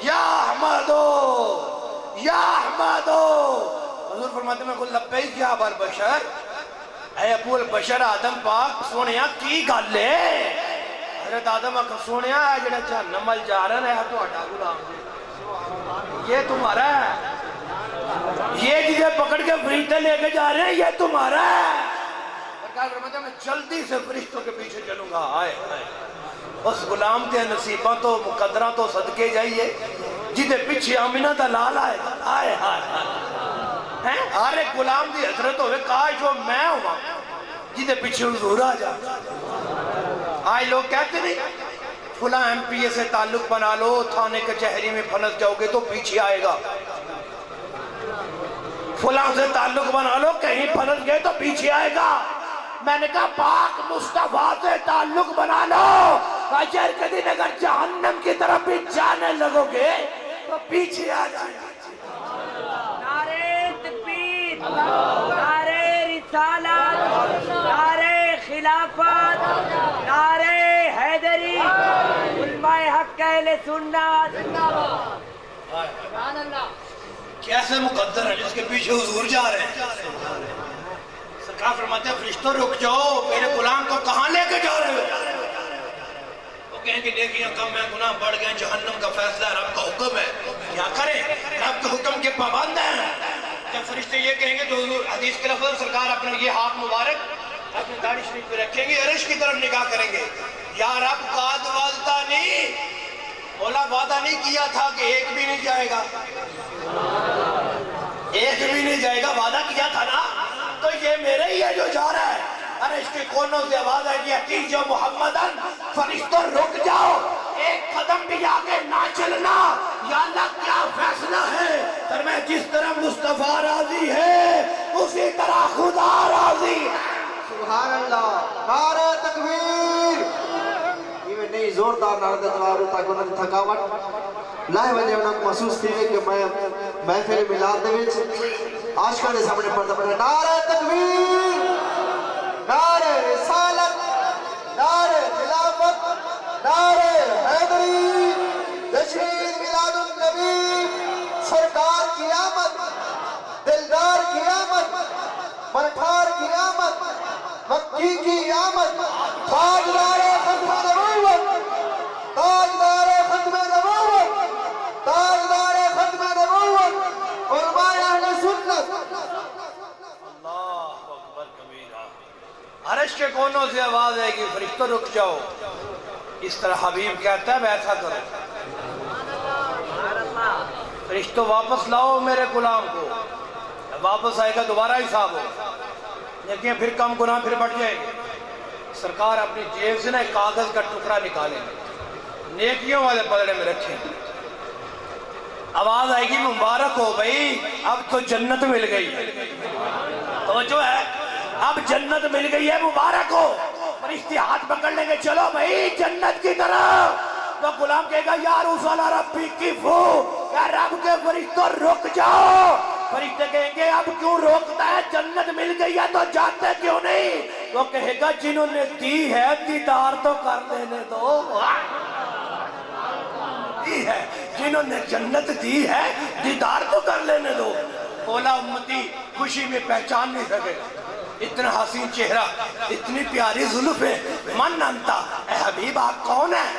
یا احمدو یا احمدو۔ حضور فرماتے ہیں قل لبیک یا ابا البشر، اے ابو البشر آدم پاک سونیا کی گل ہے؟ حضرت آدم آکھا سونیا ہے جڑا جہنم وال جا رہا ہے تو اٹھا غلام، یہ تمہارا ہے، یہ جسے پکڑ کے فرشتے لے کے جا رہے ہیں یہ تمہارا ہے۔ سرکار فرماتے ہیں میں جلدی سے فرشتوں کے پیچھے چلوں گا۔ آئے اس غلام کے نصیبہ تو مقدرہ تو صدقے جائیے جدے پیچھے آمینہ دا لال آئے گا۔ آئے ہر ایک غلام دی حضرت ہوئے کاش وہ میں ہوا جدے پیچھے حضور آ جا۔ آئے لوگ کہتے نہیں فلاں ایم پی اے سے تعلق بنا لو، تھانے کچہری میں پھنس جاؤ گے تو پیچھے آئے گا، فلاں سے تعلق بنا لو کہیں پھنس گئے تو پیچھے آئے گا۔ میں نے کہا پاک مصطفیٰ سے تعلق بنا لو، اجر کے دن اگر جہنم کی طرف بھی جانے لگو گے تو پیچھے آ جائے گا۔ نعرہ تکبیر، نعرہ رسالت، نعرہ خلافت، نعرہ حیدری، علماء حق اہل سنت۔ کیسے مقدر ہے جس کے پیچھے حضور جا رہے ہیں؟ سرکار فرماتے ہیں فرشتوں رک جاؤ، میرے غلام کو کہاں لے کے جا رہے ہو؟ وہ کہیں کہ نیکیاں کم ہیں، گناہ بڑھ گئے، جہنم کا فیصلہ ہے، رب کا حکم ہے، کیا کریں؟ رب کے حکم کے پابند ہیں۔ جب فرشتے یہ کہیں گے تو حضور حدیث کے لفظ سرکار اپنے یہ ہاتھ مبارک اپنی داڑھی شریف پہ رکھیں گے، عرش کی طرف نگاہ کریں گے، یا رب قاد وعدہ نہیں، مولا وعدہ نہیں کیا تھا کہ ایک بھی نہیں جائے گا، ایک بھی نہیں جائے گا، وعدہ کیا تھا نا، تو یہ میرے ہی ہے جو جا رہا ہے۔ عرش کے کونوں سے آواز ہے کہ اتیجو محمدن، فرشتوں رک جاؤ، ایک قدم بھی آگے نہ چلنا، یا اللہ کیا فیصلہ ہے؟ فرمایا جس طرح مصطفیٰ راضی ہے اسی طرح خدا راضی ہے۔ سبحان اللہ، نعرہ تکبیر۔ یہ میں نہیں زوردار نعرہ تکبیر تاکہ انہوں نے تھکاوٹ لائے وجہ انہوں کو محسوس تھی کہ میں محفل میلاد دے وچ عاشقاں دے سامنے پڑھتا پڑھتا نعرہ تکبیر، نعرہ رسالت، نعرہ خلافت، نعرہ حیدری، جشن میلاد النبی، سرکار کی آمد، دلدار کی آمد، مرٹھار کی آمد، مکی کی آمد، تاجدار ختم نبوت، تاجدار ختم نبوت، تاجدار ختم نبوت، علماء اہل سنت۔ اللہ اکبر کبیرہ۔ عرش کے کونوں سے آواز ہے کہ فرشتوں رک جاؤ، اس طرح حبیب کہتا ہے ویسا کرو، فرشتوں واپس لاؤ میرے غلام کو، واپس آئے گا دوبارہ حساب ہو، لیکن پھر کم گناہ پھر بڑھ جائیں گے۔ سرکار اپنی جیب سے نا ایک کاغذ کا ٹکڑا نکالیں گے، نیکیوں والے پلڑے میں رکھیں گے، آواز آئے گی مبارک ہو بھائی اب تو جنت مل گئی، توجہ ہے، اب جنت مل گئی ہے، مبارک ہو۔ فرشتے ہاتھ پکڑ لیں گے چلو بھائی جنت کی طرف، تو غلام کہے گا یا رسول ربی کفو، یا رب کے فرشتوں رک جاؤ۔ فرشتے کہیں گے اب کیوں روکتا ہے، جنت مل گئی ہے تو جاتے کیوں نہیں؟ وہ کہے گا جنہوں نے دی ہے دیدار تو کر لینے دو، دی ہے جنہوں نے جنت دی ہے دیدار تو کر لینے دو۔ بولا امتی خوشی میں پہچان نہیں سکے، اتنا حسین چہرہ، اتنی پیاری زلفیں، من انتا، اے حبیب آپ کون ہیں؟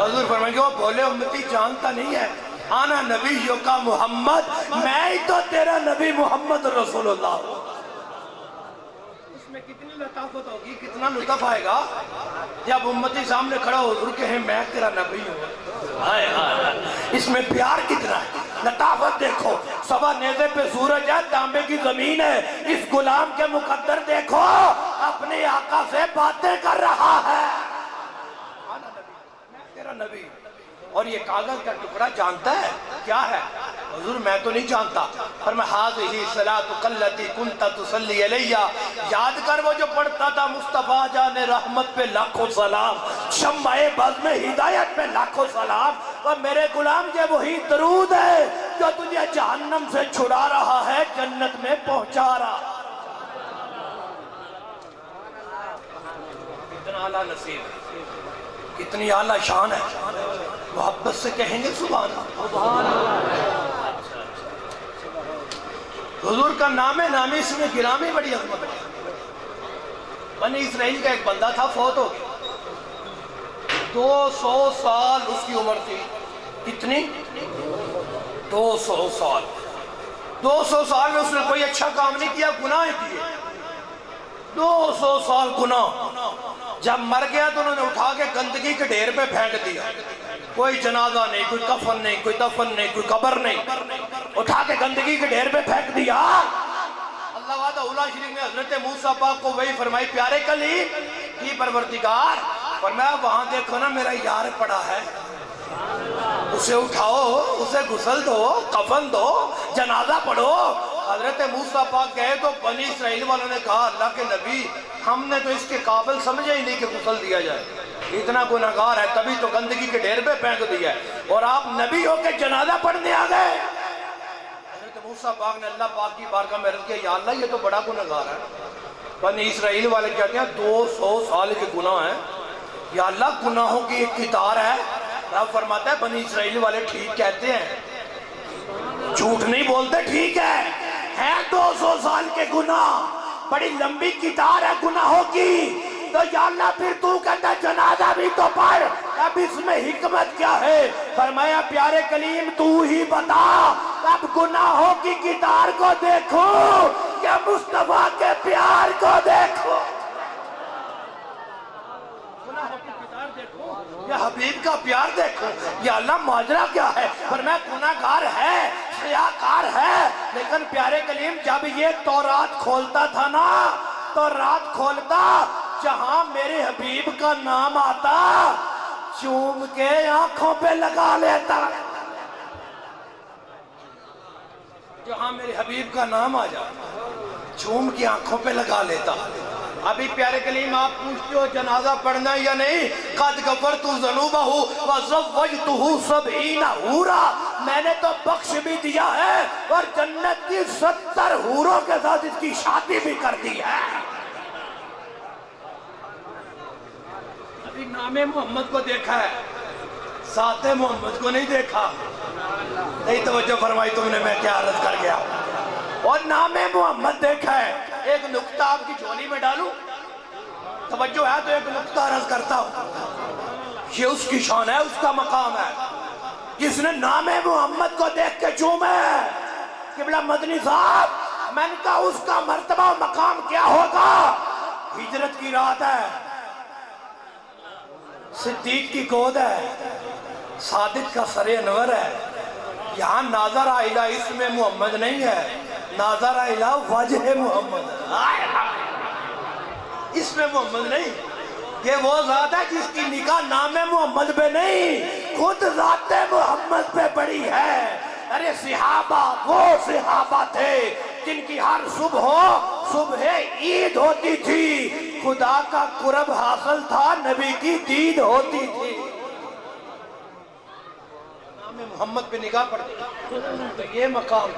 حضور فرمائیں گے وہ بولے امتی جانتا نہیں ہے، آنا نبیوں کا محمد، میں ہی تو تیرا نبی محمد رسول اللہ۔ اس میں کتنی لطافت ہوگی، کتنا لطف آئے گا جب امتی سامنے کھڑا ہو حضور کہے میں تیرا نبی ہوں۔ اس میں پیار کتنا ہے، لطافت دیکھو، سوا نیزے پہ سورج ہے، تانبے کی زمین ہے، اس غلام کے مقدر دیکھو اپنے آقا سے باتیں کر رہا ہے، میں تیرا نبی، اور یہ کاغذ کا ٹکڑا جانتا ہے کیا ہے؟ حضور میں تو نہیں جانتا۔ فرمایا ھذہ صلاۃک التی کنت تصلی علیہ، یاد کر وہ جو پڑھتا تھا مصطفیٰ جان رحمت پہ لاکھوں سلام، شمع بزم ہدایت پہ لاکھوں سلام، اور میرے غلام یہ وہی درود ہے جو تجھے جہنم سے چھڑا رہا ہے، جنت میں پہنچا رہا۔ کتنا اعلیٰ نصیب، کتنی اعلیٰ شان ہے، محبت سے کہیں گے سبحان اللہ۔ حضور کا نام نامی اس میں گرامی بڑی عظمت ہے۔ بنی اسرائیل کا ایک بندہ تھا، فوت ہو گیا، 200 سال اس کی عمر تھی۔ کتنی؟ 200 سال۔ 200 سال میں اس نے کوئی اچھا کام نہیں کیا، گناہ کیے، 200 سال گناہ۔ جب مر گیا تو انہوں نے اٹھا کے گندگی کے ڈھیر پہ پھینک دیا، کوئی جنازہ نہیں، کوئی کفن نہیں، کوئی دفن نہیں، کوئی قبر نہیں، اٹھا کے گندگی کے ڈھیر پہ پھینک دیا۔ اللہ وعدہ اولا شریف میں حضرت موسیٰ پاک کو وہی فرمائی، پیارے کلیم کی پروردگار، فرمایا وہاں دیکھو نا میرا یار پڑا ہے، اسے اٹھاؤ، اسے غسل دو، کفن دو، جنازہ پڑھو۔ حضرت موسیٰ پاک گئے تو بنی اسرائیل والوں نے کہا اللہ کے نبی ہم نے تو اس کے قابل سمجھے ہی نہیں کہ غسل دیا جائے، اتنا گناہگار ہے، تبھی تو گندگی کے ڈھیر پہ پھینک دیا ہے، اور آپ نبی ہو کے جنازہ پڑھنے آ گئے۔ حضرت موسیٰ پاک نے اللہ پاک کی بارگاہ میں عرض کیا یا اللہ یہ تو بڑا گناہگار ہے۔ بنی اسرائیل والے کہتے ہیں 200 سال کے گناہ ہیں، یا اللہ گناہوں کی ایک کتار ہے۔ رب فرماتا ہے بنی اسرائیل والے ٹھیک کہتے ہیں، جھوٹ نہیں بولتے، ٹھیک ہے 200 سال کے گناہ، بڑی لمبی کتار ہے گناہوں کی، تو یا اللہ پھر تو کہتا ہے جنازہ بھی تو پڑھ، اب اس میں حکمت کیا ہے؟ فرمایا پیارے کلیم تو ہی بتا، اب گناہوں کی کتار کو دیکھو یا مصطفیٰ کے پیار کو دیکھو؟ گناہوں کی کتار دیکھو یا حبیب کا پیار دیکھو؟ یا اللہ ماجرا کیا ہے؟ فرمایا گناہگار ہے، خیاکار ہے، لیکن پیارے کلیم جب یہ تورات کھولتا تھا نا، تو رات کھولتا جہاں میرے حبیب کا نام آتا چوم کے آنکھوں پہ لگا لیتا، جہاں میرے حبیب کا نام آ جاتا چوم کے آنکھوں پہ لگا لیتا۔ ابھی پیارے کلیم آپ پوچھتے ہو جنازہ پڑھنا یا نہیں؟ قد غفرت ذنوبہ وزوجتہ 70 حورا، میں نے تو بخش بھی دیا ہے اور جنت کی 70 حوروں کے ساتھ اس کی شادی بھی کر دی ہے۔ ابھی نام محمد کو دیکھا ہے، ذات محمد کو نہیں دیکھا، نہیں توجہ فرمائی تم نے میں کیا عرض کر گیا؟ اور نام محمد دیکھا ہے۔ ایک نقطہ آپ کی جھولی میں ڈالوں، توجہ ہے تو ایک نقطہ عرض کرتا ہوں، یہ اس کی شان ہے، اس کا مقام ہے، جس نے نام محمد کو دیکھ کے چومے۔ قبلہ مدنی صاحب میں نے کہا اس کا مرتبہ و مقام کیا ہوگا؟ ہجرت کی رات ہے، صدیق کی گود ہے، صادق کا سر انور ہے، یہاں ناظر الہ اسم محمد نہیں ہے، ناظر الہ وجہ محمد، اسم محمد نہیں۔ یہ وہ ذات ہے جس کی نگاہ نام محمد پہ نہیں، خود ذات محمد پہ پڑی ہے۔ ارے صحابہ وہ صحابہ تھے جن کی ہر صبح عید ہوتی تھی، خدا کا قرب حاصل تھا، نبی کی دید ہوتی تھی۔ نام محمد پہ نگاہ پڑتی تو یہ مقام،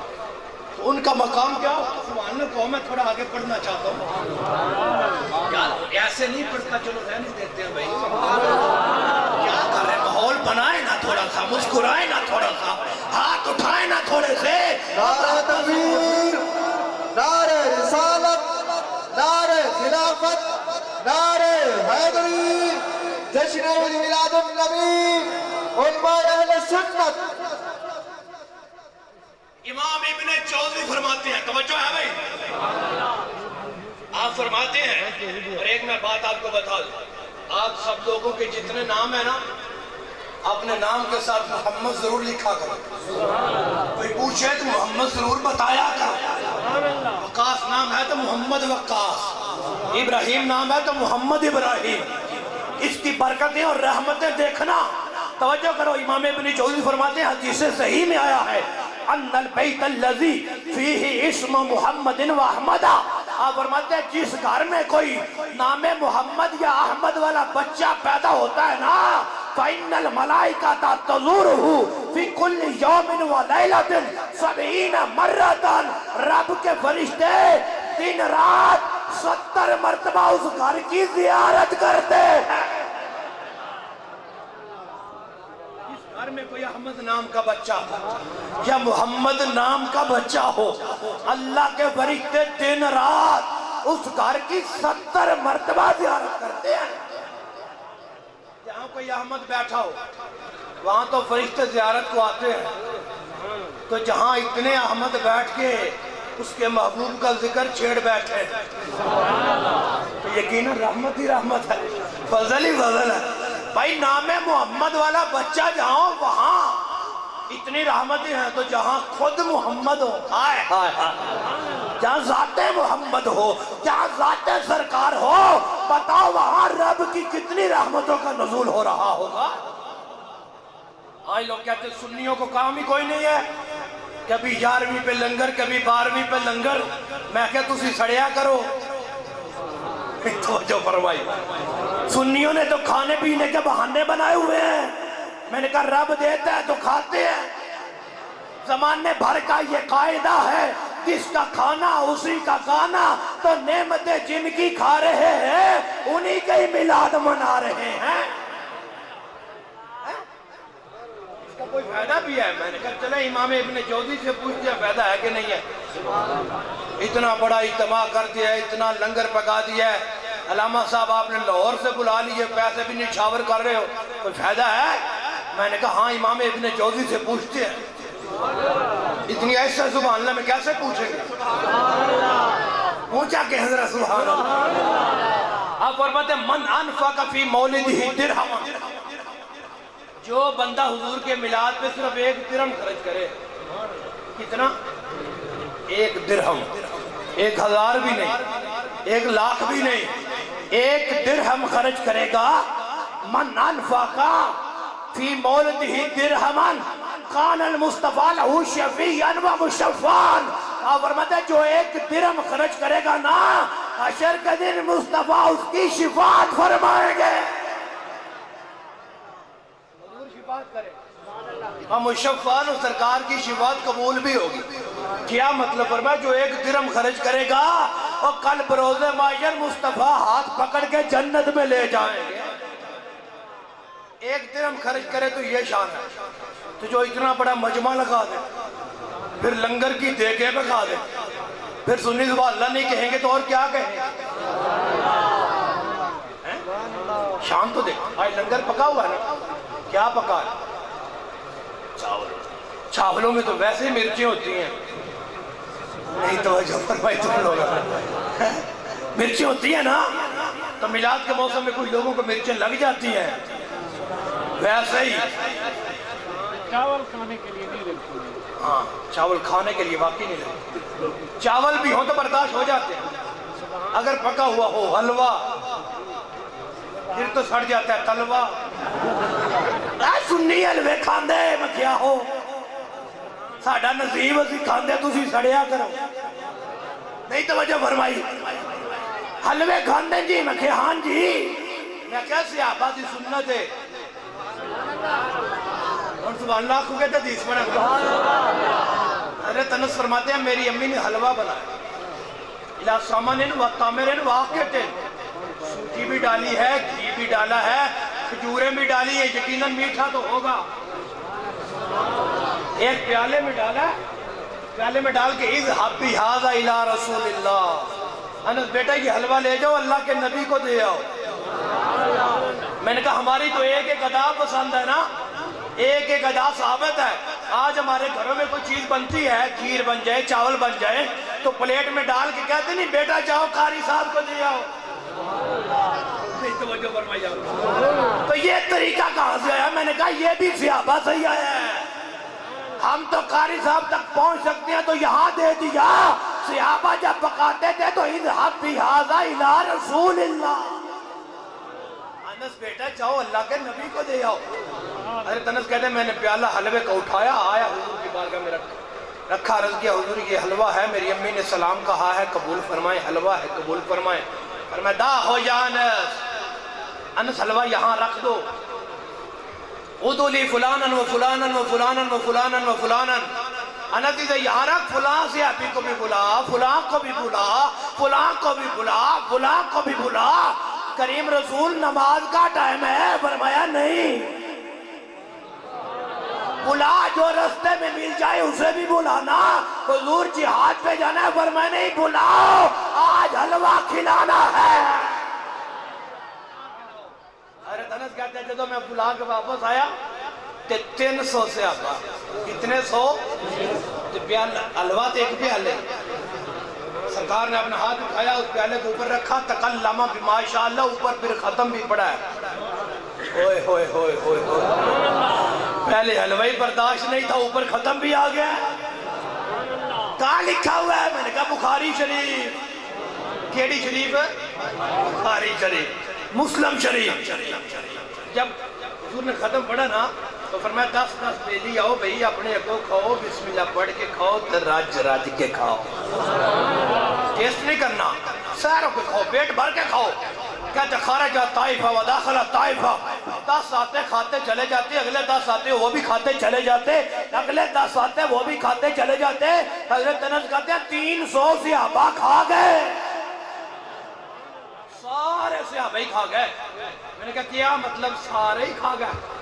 تو ان کا مقام کیا؟ سبحان اللہ کو میں تھوڑا آگے پڑھنا چاہتا ہوں یار، ایسے نہیں پڑھتا، چلو رہنے دیتے ہیں بھائی، کیا کر رہے ہیں؟ ماحول بنائے نا تھوڑا سا، مسکرائے نا تھوڑا سا، ہاتھ اٹھائے نا تھوڑے سے۔ نعرہ تکبیر، نعرہ رسالت، نعرہ خلافت، نعرہ حیدری، جشن میلاد النبی، علماء اہل سنت۔ امام ابن جوزی فرماتے ہیں، توجہ ہے بھائی، آپ فرماتے ہیں، اور ایک میں بات آپ کو بتا دوں، آپ سب لوگوں کے جتنے نام ہیں نا، اپنے نام کے ساتھ محمد ضرور لکھا کرو، کوئی پوچھے تو محمد ضرور بتایا کرو۔ وقاص نام ہے تو محمد وقاص، ابراہیم نام ہے تو محمد ابراہیم۔ اس کی برکتیں اور رحمتیں دیکھنا توجہ کرو، امام ابن جوزی فرماتے ہیں حدیث صحیح میں آیا ہے ان البیت الذی فیہ اسم محمد و احمد، آپ فرماتے ہیں جس گھر میں کوئی نام محمد یا احمد والا بچہ پیدا ہوتا ہے نا، فَإِنَّ الْمَلَائِكَةَ تَزُورُهُ فِي كُلِّ يَوْمٍ وَلَيْلَةٍ 70 مرتاً، رب کے فرشتے دن رات 70 مرتبہ اس گھر کی زیارت کرتے ہیں۔ اس گھر میں کوئی احمد نام کا بچہ ہو یا محمد نام کا بچہ ہو، اللہ کے فرشتے دن رات اس گھر کی 70 مرتبہ زیارت کرتے ہیں۔ جہاں کوئی احمد بیٹھا ہو وہاں تو فرشتے زیارت کو آتے ہیں، تو جہاں اتنے احمد بیٹھ کے اس کے محبوب کا ذکر چھیڑ بیٹھے تو یقیناً رحمت ہی رحمت ہے، فضل ہی فضل ہے۔ بھائی نام محمد والا بچہ جہاں ہو وہاں اتنی رحمتیں ہیں، تو جہاں خود محمد ہو، جہاں ذات محمد ہو، جہاں ذات سرکار ہو، بتاؤ وہاں رب کی کتنی رحمتوں کا نزول ہو رہا ہوگا۔ آج لوگ کہتے ہیں سنیوں کو کام ہی کوئی نہیں ہے، کبھی 11ویں پہ لنگر، کبھی 12ویں پہ لنگر۔ میں کہتا تسی سڑیا کرو، توجہ فرمائی، سنیوں نے تو کھانے پینے کے بہانے بنائے ہوئے ہیں۔ میں نے کہا رب دیتا ہے تو کھاتے ہیں، زمانے بھر کا یہ قاعدہ ہے، جس کا کھانا اسی کا گانا، تو نعمتیں جن کی کھا رہے ہیں انہی کا ہی میلاد منا رہے ہیں۔ اس کا کوئی فائدہ بھی ہے؟ میں نے کہا چلے امام ابن جوزی سے پوچھتے ہیں فائدہ ہے کہ نہیں ہے۔ اتنا بڑا اجتماع کر دیا ہے، اتنا لنگر پکا دیا ہے، علامہ صاحب آپ نے لاہور سے بلا لیے، پیسے بھی نچھاور کر رہے ہو، کوئی فائدہ ہے؟ میں نے کہا ہاں امام ابن جوزی سے پوچھتے ہیں۔ اتنی ایسا سبحان اللہ میں کیسے پوچھیں گے؟ پوچھا کہ حضرت سبحان اللہ۔ آپ فرماتے ہیں من انفق فی مولدہ درہم، جو بندہ حضور کے میلاد پہ صرف 1 درہم خرچ کرے، کتنا؟ 1 درہم، 1000 بھی نہیں، 1 لاکھ بھی نہیں، 1 درہم خرچ کرے گا، من انفق فی مولدہ درہمن کان المصطفیٰ لہو شفیعاً و مشفعاً، آپ فرماتے ہیں جو 1 درہم خرچ کرے گا نا، حشر کے دن مصطفیٰ اس کی شفاعت فرمائیں گے۔ حضور شفاعت کرے اور مشفعاً سرکار کی شفاعت قبول بھی ہوگی۔ کیا مطلب فرمایا؟ جو 1 درہم خرچ کرے گا اور کل بروز محشر مصطفیٰ ہاتھ پکڑ کے جنت میں لے جائیں گے۔ 1 درہم خرچ کرے تو یہ شان ہے، تو جو اتنا بڑا مجمع لگا دے، پھر لنگر کی دیگیں پکا دے، پھر سنی سبحان اللہ نہیں کہیں گے تو اور کیا کہیں گے؟ شان تو دیکھ، آج لنگر پکا ہوا ہے نا، کیا پکا ہے؟ چاول، چاولوں میں تو ویسے ہی مرچیں ہوتی ہیں، نہیں توجہ فرمائی تم لوگ، مرچیں ہوتی ہیں نا، تو میلاد کے موسم میں کچھ لوگوں کو مرچیں لگ جاتی ہیں، ویسے ہی چاول کھانے کے لیے نہیں لگتی، ہاں چاول کھانے کے لیے واقعی نہیں لگتی، چاول بھی ہوں تو برداشت ہو جاتے ہیں، اگر پکا ہوا ہو حلوہ پھر تو سڑ جاتا ہے، تلوہ سنی حلوے کھاندے میں کیا ہو، ساڑھا نصیب اسی کھاندے تسی سڑیا کرو، نہیں توجہ فرمائی، حلوے کھاندے جی میں کہ ہاں جی، میں کیا صحابہ دی سنت ہے، اور سبحان اللہ کو کہتے حدیث میں حضرت انس فرماتے ہیں میری امی نے حلوہ بنایا، الہ سامنن و تامرن واقعتن، سوجی بھی ڈالی ہے، گھی بھی ڈالا ہے، کھجوریں بھی ڈالی ہے، یقیناً میٹھا تو ہوگا، ایک پیالے میں ڈالا، پیالے میں ڈال کے اذهب بهذا الى رسول اللہ، انس بیٹا یہ حلوہ لے جاؤ اللہ کے نبی کو دے آؤ۔ میں نے کہا ہماری تو ایک ادا پسند ہے نا، ایک ادا ثابت ہے، آج ہمارے گھروں میں کوئی چیز بنتی ہے، کھیر بن جائے، چاول بن جائے، تو پلیٹ میں ڈال کے کہتے نہیں بیٹا جاؤ قاری صاحب کو دے آؤ، نہیں توجہ فرمائی آپ، تو یہ طریقہ کہاں سے آیا؟ میں نے کہا یہ بھی صحابہ سے ہی آیا ہے، ہم تو قاری صاحب تک پہنچ سکتے ہیں تو یہاں دے دیا، صحابہ جب پکاتے تھے تو اذهب بهذا الى رسول اللہ، انس بیٹا جاؤ اللہ کے نبی کو دے آؤ. حضرت انس کہتے ہیں میں نے پیالہ حلوے کا اٹھایا, آیا حضور کی بارگاہ میں رکھا, عرض کیا حضور یہ حلوہ ہے, میری امی نے سلام کہا ہے قبول فرمائیں, حلوہ ہے قبول فرمائیں. فرمایا دا ہو یا انس, انس حلوہ یہاں رکھ دو. ادعو لی فلانا و فلانا و فلانا و فلانا و فلانا, انس سے یہاں رکھ, فلاں سے ابھی کو بھی بلا, فلاں کو بھی بلا, فلاں کو بھی بلا, فلاں کو بھی بلا. کریم رسول نماز کا ٹائم ہے. فرمایا نہیں, بلا جو رستے میں مل جائے اسے بھی بلانا. حضور جہاد پہ جانا ہے, فرمایا نہیں, بلاؤ آج حلوہ کھلانا ہے. حضرت انس کہتے ہیں جب میں بلا کے واپس آیا تے 300 سے آبا. کتنے 100 حلوہ تے ایک پیالے. سرکار نے اپنا ہاتھ اٹھایا, اس پیالے کو اوپر رکھا, تکلم بما شاء اللہ, اوپر پھر ختم بھی پڑا ہے. ہوئے ہوئے ہوئے ہوئے ہوئے, پہلے حلوہ ہی برداشت نہیں تھا, اوپر ختم بھی آ گیا. کہاں لکھا ہوا ہے؟ میں نے کہا بخاری شریف. کیڑی شریف؟ بخاری شریف, مسلم شریف. جب حضور نے ختم پڑھا نا تو فرمایا 10 پیلی آؤ بھئی, اپنے اگوں کھاؤ, بسم اللہ پڑھ کے کھاؤ, رج رج کے کھاؤ. ٹیسٹ نہیں کرنا, ساروں کو کھاؤ, پیٹ بھر کے کھاؤ. کہتے خارج طائفہ و داخل طائفہ, 10 آتے کھاتے چلے جاتے, اگلے 10 آتے وہ بھی کھاتے چلے جاتے, اگلے 10 آتے وہ بھی کھاتے چلے جاتے. حضرت انس کہتے ہیں 300 صحابہ کھا گئے, سارے صحابہ ہی کھا گئے. میں نے کہا کیا مطلب سارے ہی کھا گئے؟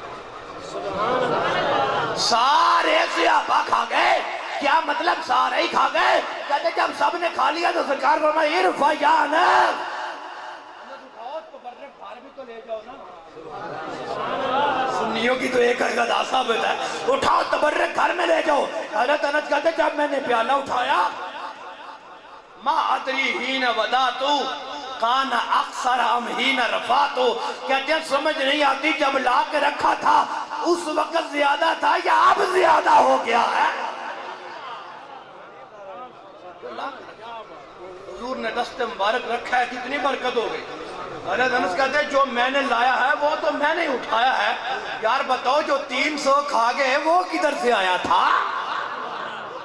سارے صحابہ کھا گئے, کیا مطلب سارے ہی کھا گئے؟ کہتے جب سب نے کھا لیا تو سرکار فرمایا ارفع یا انس, تو لے جاؤ نا. سنیوں کی تو ایک ادا ثابت ہے, اٹھاؤ تبرک گھر میں لے جاؤ. حضرت انس کہتے جب میں نے پیالہ اٹھایا, ما ادری ہین وداتو کانا اکثر ام ہین رفاتو, کہتے ہیں سمجھ نہیں آتی جب لا کے رکھا تھا اس وقت زیادہ تھا یا اب زیادہ ہو گیا ہے. حضور نے دست مبارک رکھا ہے, کتنی برکت ہو گئی. حضرت انس کہتے ہیں جو میں نے لایا ہے وہ تو میں نے اٹھایا ہے. یار بتاؤ جو 300 کھا گئے وہ کدھر سے آیا تھا,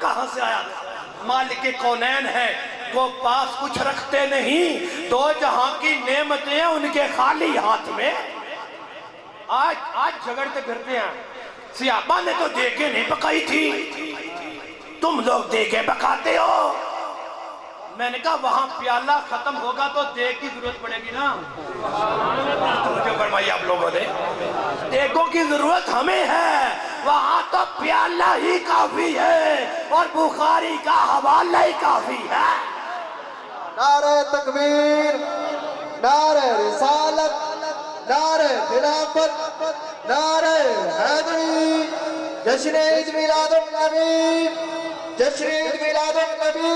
کہاں سے آیا تھا؟ مالک کونین ہے, وہ پاس کچھ رکھتے نہیں, 2 جہاں کی نعمتیں ان کے خالی ہاتھ میں. آج جھگڑتے پھرتے ہیں, صحابہ نے تو دیگیں نہیں پکائی تھی, تم لوگ دیگیں پکاتے ہو. میں نے کہا وہاں پیالہ ختم ہوگا تو دیگ کی ضرورت پڑے گی نا. توجہ فرمائی آپ لوگوں نے, دیگوں کی ضرورت ہمیں ہے, وہاں تو پیالہ ہی کافی ہے اور بخاری کا حوالہ ہی کافی ہے. نعرہ تکبیر, نعرہ رسالت, نعرہ خلافت, نعرہ حیدری, جشن عید میلاد النبی, جشن عید میلاد النبی.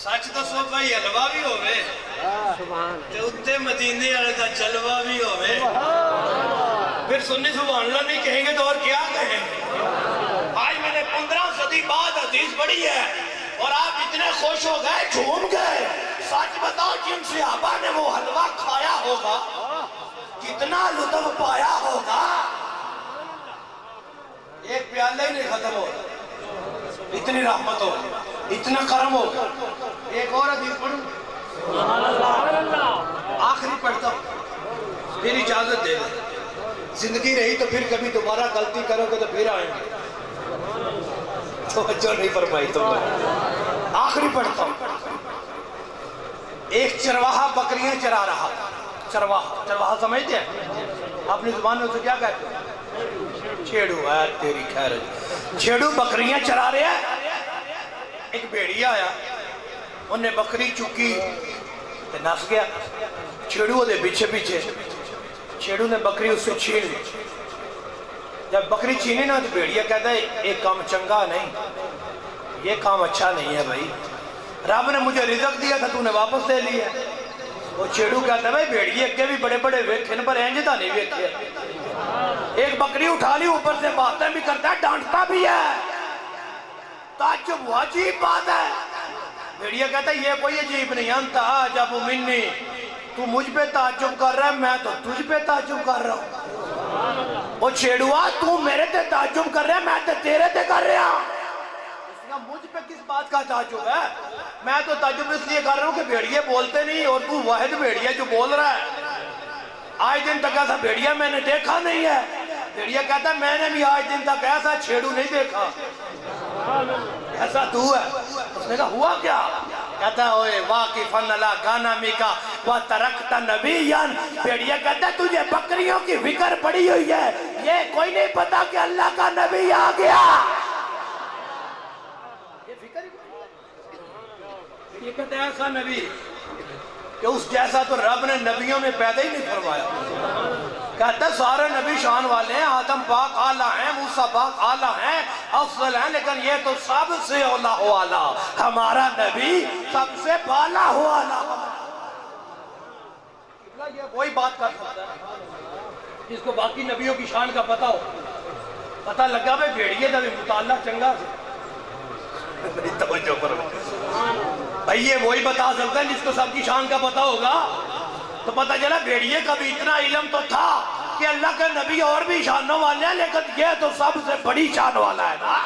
سچ تو سو بھائی حلوہ بھی ہوئے تے اتے مدینے والے کا جلوہ بھی ہوئے, پھر سنی سبحان اللہ نہیں کہیں گے تو اور کیا کہیں گے. آج میں نے 15 صدی بعد حدیث پڑھی ہے اور آپ اتنے خوش ہو گئے, جھوم گئے. سچ بتاؤ جن صحابہ نے وہ حلوہ کھایا ہوگا کتنا لطف پایا ہوگا. ایک پیالہ ہی نہیں ختم ہو, اتنی رحمت ہو, اتنا کرم ہو. ایک اور حدیث پڑھوں, آخری پڑھتا ہوں پھر اجازت دے دیں. زندگی رہی تو پھر کبھی دوبارہ غلطی کرو گے تو پھر آئیں گے. توجہ نہیں فرمائی تم نے. آخری پڑھتا ہوں. ایک چرواہا بکریاں چرا رہا. چرواہا سمجھتے ہیں اپنی زبان میں اسے کیا کہتے ہیں؟ چھیڑو. ہے تیری خیر, چھیڑو بکریاں چرا رہے ہیں. ایک بیڑیا آیا, انہیں بکری چکی تے نس گیا. چھیڑو دے پیچھے پیچھے, چھیڑو نے بکری اس سے چھین لی. جب بکری چھینی نا تو بیڑیا کہتا ہے ایک کام چنگا نہیں, یہ کام اچھا نہیں ہے بھائی, رب نے مجھے رزق دیا تھا تو نے واپس دے لیا. وہ چھیڑو کہتا ہے بھائی بیڑیے کے بھی بڑے بڑے ویکھن پر اینجدہ نہیں ویکھے. ایک بکری اٹھا لی, اوپر سے باتیں بھی کرتا ہے, ڈانٹتا بھی ہے. تعجب وہ عجیب بات ہے. بیڑیا کہتا ہے یہ کوئی عجیب نہیں, انتا عجب منی, تو مجھ پہ تعجب کر رہا ہے، میں تو تجھ پہ تعجب کر رہا ہوں۔ وہ چھیڑوا تو میرے تے تعجب کر رہا ہے، میں تے تیرے تے کر رہا ہوں۔ اس نے مجھ پہ کس بات کا تعجب ہے؟ میں تو تعجب اس لیے کر رہا ہوں کہ بھیڑیے بولتے نہیں اور تو واحد بھیڑیا جو بول رہا ہے۔ آج دن تک ایسا بھیڑیا میں نے دیکھا نہیں ہے۔ بھیڑیا کہتا ہے میں نے بھی آج دن تک ایسا چھیڑو نہیں دیکھا، ایسا تو ہے۔ اس نے کہا ہوا کیا؟ کہتا ہے اوے واقفن لا گانا میکا وَتَرَكْتَ نَبِيًّا۔ بھیڑیا کہتا ہے تجھے بکریوں کی فکر پڑی ہوئی ہے، یہ کوئی نہیں پتا کہ اللہ کا نبی آ گیا۔ یہ فکر ہی یہ کہتا ہے ایسا نبی کہ اس جیسا تو رب نے نبیوں میں پیدا ہی نہیں فرمایا۔ کہتا ہے سارے نبی شان والے ہیں، آدم پاک اعلیٰ ہیں، موسیٰ پاک اعلیٰ ہیں، افضل ہیں، لیکن یہ تو سب سے اولا ہو اعلیٰ، ہمارا نبی سب سے بالا ہو اعلیٰ۔ یہ وہی بات کر سکتا ہے جس کو باقی نبیوں کی شان کا پتہ ہو۔ پتہ لگا بھئی بھیڑیے دا بھی مطالعہ چنگا سے توجہ پر بھئی یہ وہی بتا سکتا ہے جس کو سب کی شان کا پتہ ہوگا۔ تو پتہ چلا بھیڑیے کا بھی اتنا علم تو تھا کہ اللہ کے نبی اور بھی شانوں والے ہیں، لیکن یہ تو سب سے بڑی شان والا ہے نا۔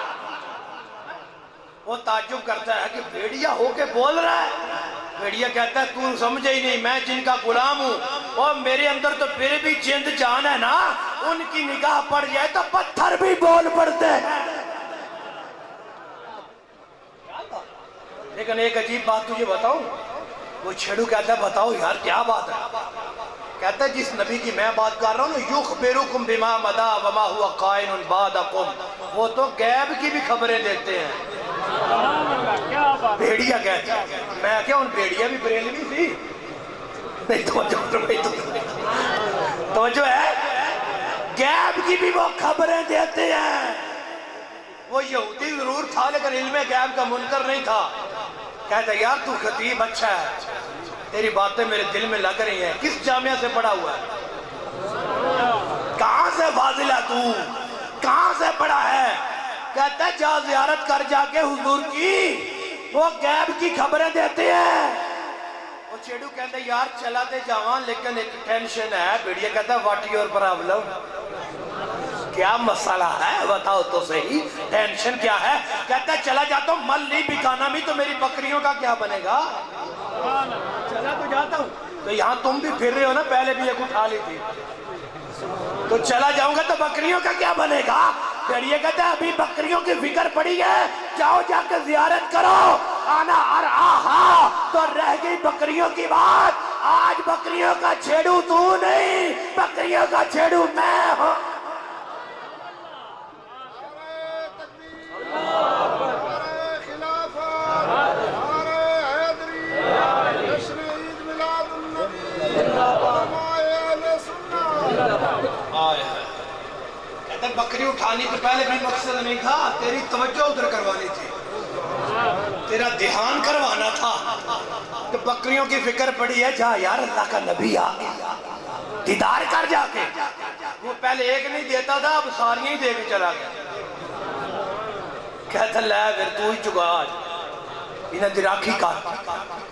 وہ تعجب کرتا ہے کہ بھیڑیا ہو کے بول رہا ہے۔ بھیڑیا کہتا ہے تو سمجھے ہی نہیں، میں جن کا غلام ہوں اور میرے اندر تو پھر بھی جند جان ہے نا، ان کی نگاہ پڑ جائے تو پتھر بھی بول پڑتے ہیں۔ لیکن ایک عجیب بات تجھے بتاؤں، وہ چھیڑو کہتا ہے بتاؤ یار کیا بات ہے؟ کہتا ہے جس نبی کی میں بات کر رہا ہوں نا، یخبرکم بما مدا وما ہوا قائن بعدکم، وہ تو غیب کی بھی خبریں دیتے ہیں۔ بھیڑیا کہتا ہے میں کیا ان بھیڑیا بھی بریلوی تھی؟ نہیں توجہ ہے، غیب کی بھی وہ خبریں دیتے ہیں۔ وہ یہودی ضرور تھا لیکن علم غیب کا منکر نہیں تھا۔ کہتا ہے یار تو خطیب اچھا ہے، تیری باتیں میرے دل میں لگ رہی ہیں، کس جامعہ سے پڑھا ہوا ہے؟ کہاں سے فاضل ہے تو؟ کہاں سے پڑھا ہے؟ کہتا ہے جا زیارت کر جا کے حضور کی، وہ غیب کی خبریں دیتے ہیں۔ وہ چیڑو کہتا ہے یار چلاتے جاواں لیکن ایک ٹینشن ہے۔ بھیڑیا کہتا ہے واٹ یور پرابلم، کیا مسئلہ ہے بتاؤ تو صحیح، ٹینشن کیا ہے؟ کہتا ہے چلا جاتا ہوں مل نہیں بکانا بھی تو میری بکریوں کا کیا بنے گا؟ چلا تو جاتا ہوں، تو یہاں تم بھی پھر رہے ہو نا، پہلے بھی ایک اٹھا لی تھی، تو چلا جاؤں گا تو بکریوں کا کیا بنے گا؟ پھر یہ کہتا ہے ابھی بکریوں کی فکر پڑی ہے، جاؤ جا کے زیارت کرو، آنا ارآہا، تو رہ گئی بکریوں کی بات۔ آج بکریوں کا چھیڑو تو نہیں، بکریوں کا چھیڑو میں ہوں۔ کہتا ہے بکری اٹھانی تو پہلے بھی مقصد نہیں تھا، تیری توجہ ادھر کروانی تھی، تیرا دھیان کروانا تھا کہ بکریوں کی فکر پڑی ہے، جا یار اللہ کا نبی آ گیا، دیدار کر جا کے۔ وہ پہلے ایک نہیں دیتا تھا، اب ساریاں ہی دے کے چلا گیا۔ کہتا لے پھر تو ہی چکا آج انہیں دراکھی کا۔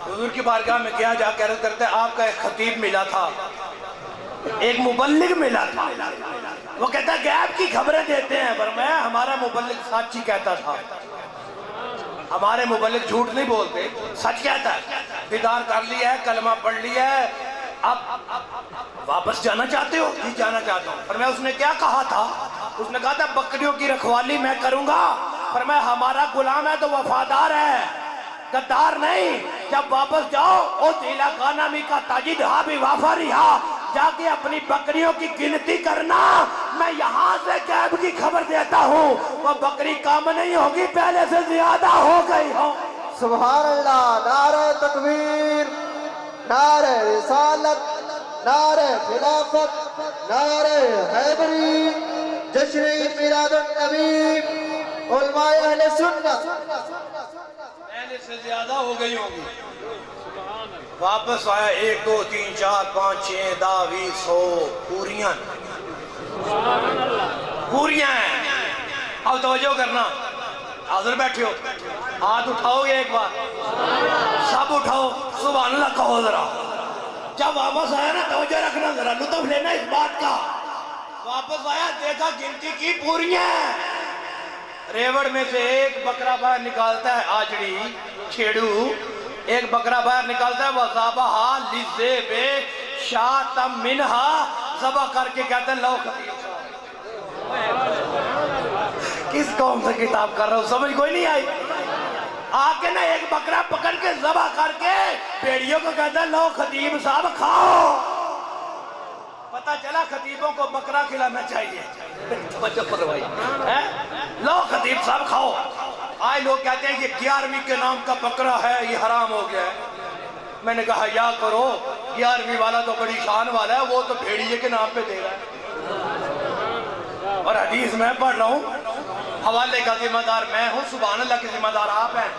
حضور کی بارگاہ میں کیا جا کے عرض کرتے ہیں آپ کا ایک خطیب ملا تھا، ایک مبلغ ملا تھا، وہ کہتا ہے غیب کی خبریں دیتے ہیں، فرمایا ہمارا مبلغ سچ ہی کہتا تھا، ہمارے مبلغ جھوٹ نہیں بولتے، سچ کہتا ہے، دیدار کر لیا ہے، کلمہ پڑھ لیا ہے، اب واپس جانا چاہتے ہو؟ جی جانا چاہتا ہوں۔ فرمایا اس نے کیا کہا تھا؟ اس نے کہا تھا بکریوں کی رکھوالی میں کروں گا۔ فرمایا ہمارا غلام ہے تو وفادار ہے، غدار نہیں، جب واپس جاؤ اس علاقہ نامی کا تاجد ہاں بھی وافاری ہاں، جا کے اپنی بکریوں کی گنتی کرنا، میں یہاں سے غیب کی خبر دیتا ہوں، وہ بکری کام نہیں ہوگی، پہلے سے زیادہ ہو گئی ہو۔ سبحان اللہ، نعرہ تکبیر، نعرہ رسالت، نعرہ خلافت، نعرہ حیدری، جشن عید میلاد النبی، علماء اہل سنت پہلے سے زیادہ ہو گئی ہوگی۔ واپس آیا 1 2 3 4 5 6 10 20 100 پوریاں پوریاں ہیں۔ اب توجہ کرنا، حاضر بیٹھے ہو، ہاتھ اٹھاؤ گے ایک بار، سب اٹھاؤ، سبحان اللہ کہو ذرا، جب واپس آیا نا توجہ رکھنا ذرا لطف لینا اس بات کا، واپس آیا دیکھا گنتی کی پوریاں، ریوڑ میں سے ایک بکرا باہر نکالتا ہے، آجڑی چھیڑو ایک بکرا باہر نکالتا ہے، وَذَبَحَا لِلذِّئْبِ شَاةً مِنْهَا، ذبح کر کے کہتے ہیں لو خطیب صاحب۔ کس قوم سے کتاب کر رہا ہوں سمجھ کوئی نہیں آئی؟ آکے نا ایک بکرا پکڑ کے ذبح کر کے بیڑیوں کو کہتا ہے لو خطیب صاحب کھاؤ۔ پتہ چلا خطیبوں کو بکرا کھلانا چاہیے، لو خطیب صاحب کھاؤ۔ آئے لوگ کہتے ہیں یہ 11ویں کے نام کا بکرا ہے، یہ حرام ہو گیا ہے۔ میں نے کہا یا کرو، 11ویں والا تو بڑی شان والا ہے، وہ تو بھیڑیے کے نام پہ دے رہا ہے، اور حدیث میں پڑھ رہا ہوں، حوالے کا ذمہ دار میں ہوں، سبحان اللہ کی ذمہ دار آپ ہیں۔